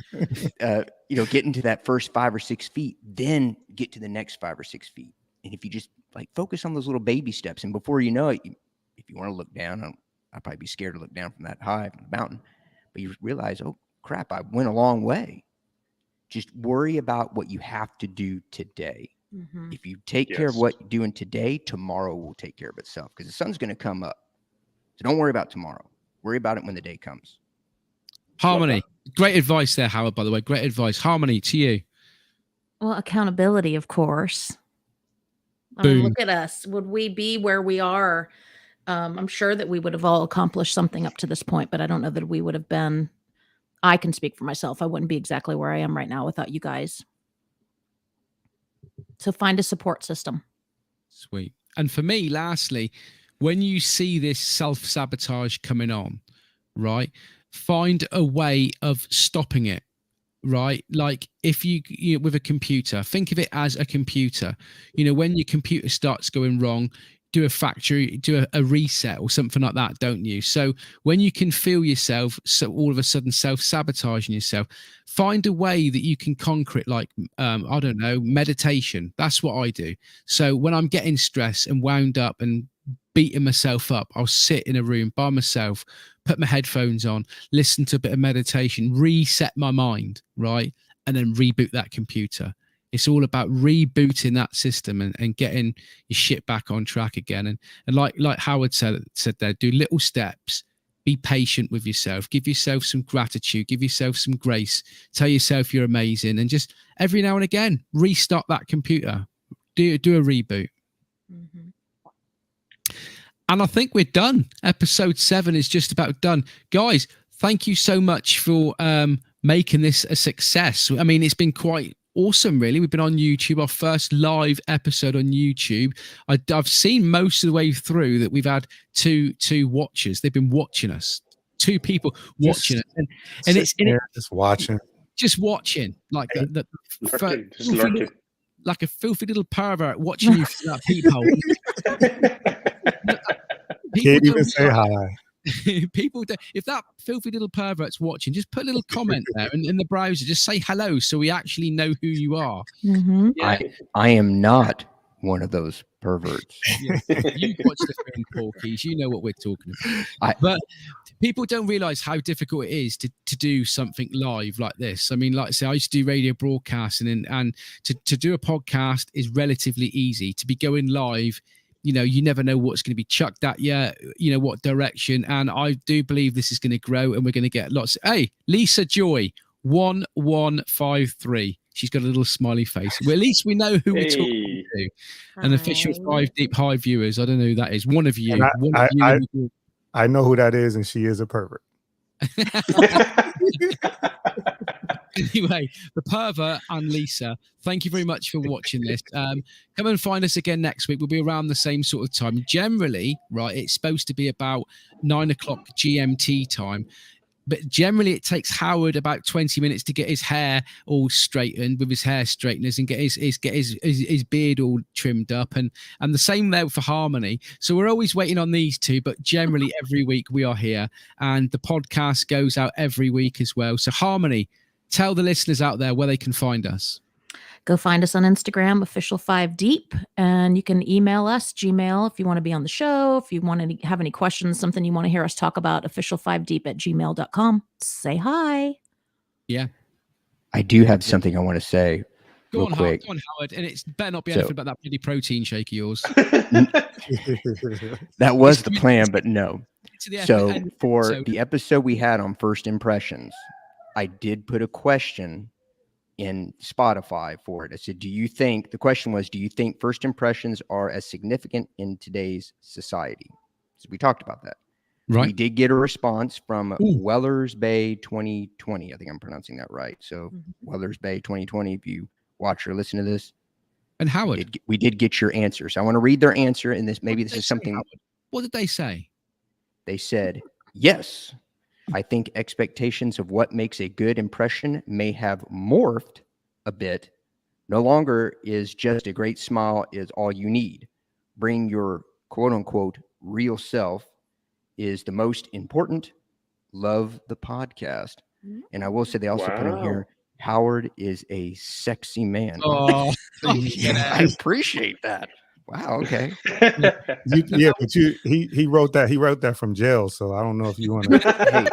Get into that first 5 or 6 feet, then get to the next 5 or 6 feet. And if you just focus on those little baby steps, and before you know it, if you want to look down, I'd probably be scared to look down from that high from the mountain, but you realize, oh crap, I went a long way. Just worry about what you have to do today. Mm-hmm. If you take care of what you're doing today, tomorrow will take care of itself, because the sun's going to come up. So don't worry about tomorrow. Worry about it when the day comes. Harmony. Great advice there, Howard, by the way. Great advice. Harmony, to you. Well, accountability, of course. I mean, look at us. Would we be where we are? I'm sure that we would have all accomplished something up to this point, but I don't know that we would have been. I can speak for myself. I wouldn't be exactly where I am right now without you guys. So find a support system. Sweet. And for me, lastly, when you see this self-sabotage coming on, right, find a way of stopping it, right? Like if you with a computer, think of it as a computer. When your computer starts going wrong, do a reset or something like that, don't you? So when you can feel yourself all of a sudden self-sabotaging yourself, find a way that you can conquer it, like I don't know, meditation. That's what I do. So when I'm getting stressed and wound up and beating myself up, I'll sit in a room by myself, put my headphones on, listen to a bit of meditation, reset my mind, right? And then reboot that computer. It's all about rebooting that system and getting your shit back on track again. And like Howard said there, do little steps. Be patient with yourself. Give yourself some gratitude. Give yourself some grace. Tell yourself you're amazing. And just every now and again, restart that computer. Do a reboot. Mhm. And I think we're done. Episode 7 is just about done. Guys, thank you so much for making this a success. I mean, it's been quite awesome, really. We've been on YouTube, our first live episode on YouTube. I've seen most of the way through that we've had two watchers. They've been watching us. 2 people watching us. And it's just watching. Just watching. Like the lurking, just lurking. Like a filthy little pervert watching you through that peephole. Can't even say hi. People do, if that filthy little pervert's watching, just put a little comment there in the browser. Just say hello so we actually know who you are. Mhm. Yeah. I am not one of those perverts. Yeah. You watch the film Porkies, you know what we're talking about. But people don't realize how difficult it is to do something live like this. I mean, like I say, I used to do radio broadcasting, and to do a podcast is relatively easy. To be going live, you know, you never know what's going to be chucked at you, you know, what direction. And I do believe this is going to grow and we're going to get lots. Hey, Lisa Joy, 1153. She's got a little smiley face. Well, at least we know who we're talking to. An official 5 Deep High viewers. I don't know who that is. One of you. I know who that is, and she is a pervert. Anyway, the pervert and Lisa, thank you very much for watching this. Come and find us again next week. We'll be around the same sort of time. Generally, right, it's supposed to be about 9 o'clock GMT time. But generally, it takes Howard about 20 minutes to get his hair all straightened with his hair straighteners and get his beard all trimmed up, and the same there for Harmony. So we're always waiting on these two, but generally every week we are here, and the podcast goes out every week as well. So Harmony, tell the listeners out there where they can find us. Go find us on Instagram, official5deep, and you can email us, Gmail, if you want to be on the show, if you want to have any questions, something you want to hear us talk about, official5deep@gmail.com. Say hi. Yeah. I do have something I want to say Go real quick. on, Howard, and it's better not be anything about that bloody protein shake of yours. That was the plan, but no. So for episode. the episode we had on first impressions, I did put a question in Spotify for it. I said, the question was, do you think first impressions are as significant in today's society? So we talked about that. Right. We did get a response from Wellers Bay 2020. I think I'm pronouncing that right. So Wellers Bay 2020, if you watch or listen to this. And Howard. We did get your answer. So I want to read their answer, and this is something. What did they say? They said, yes. I think expectations of what makes a good impression may have morphed a bit. No longer is just a great smile is all you need. Bring your quote unquote real self is the most important. Love the podcast. And I will say they also put in here, Howard is a sexy man. Oh, I appreciate that. Wow. Okay. Yeah, but he wrote that. He wrote that from jail. So I don't know if you want to. Hey,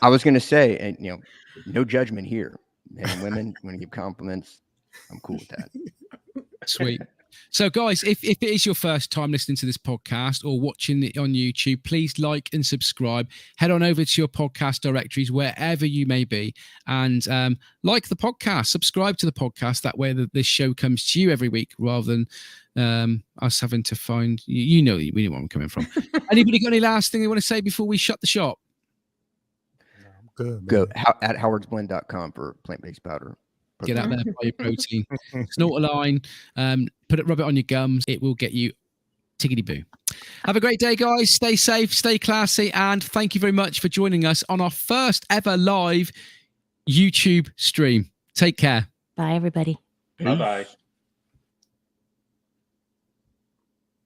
I was going to say, and no judgment here. Men and women, want to give compliments. I'm cool with that. Sweet. So, guys, if it is your first time listening to this podcast or watching it on YouTube, please like and subscribe. Head on over to your podcast directories, wherever you may be, and like the podcast, subscribe to the podcast. That way this show comes to you every week rather than us having to find, we know where I'm coming from. Anybody got any last thing they want to say before we shut the shop? I'm good, man. Go at howardsblend.com for plant-based powder. Get out there, buy your protein. Snort a line, rub it on your gums. It will get you tickety boo. Have a great day, guys. Stay safe, stay classy, and thank you very much for joining us on our first ever live YouTube stream. Take care. Bye, everybody. Bye-bye.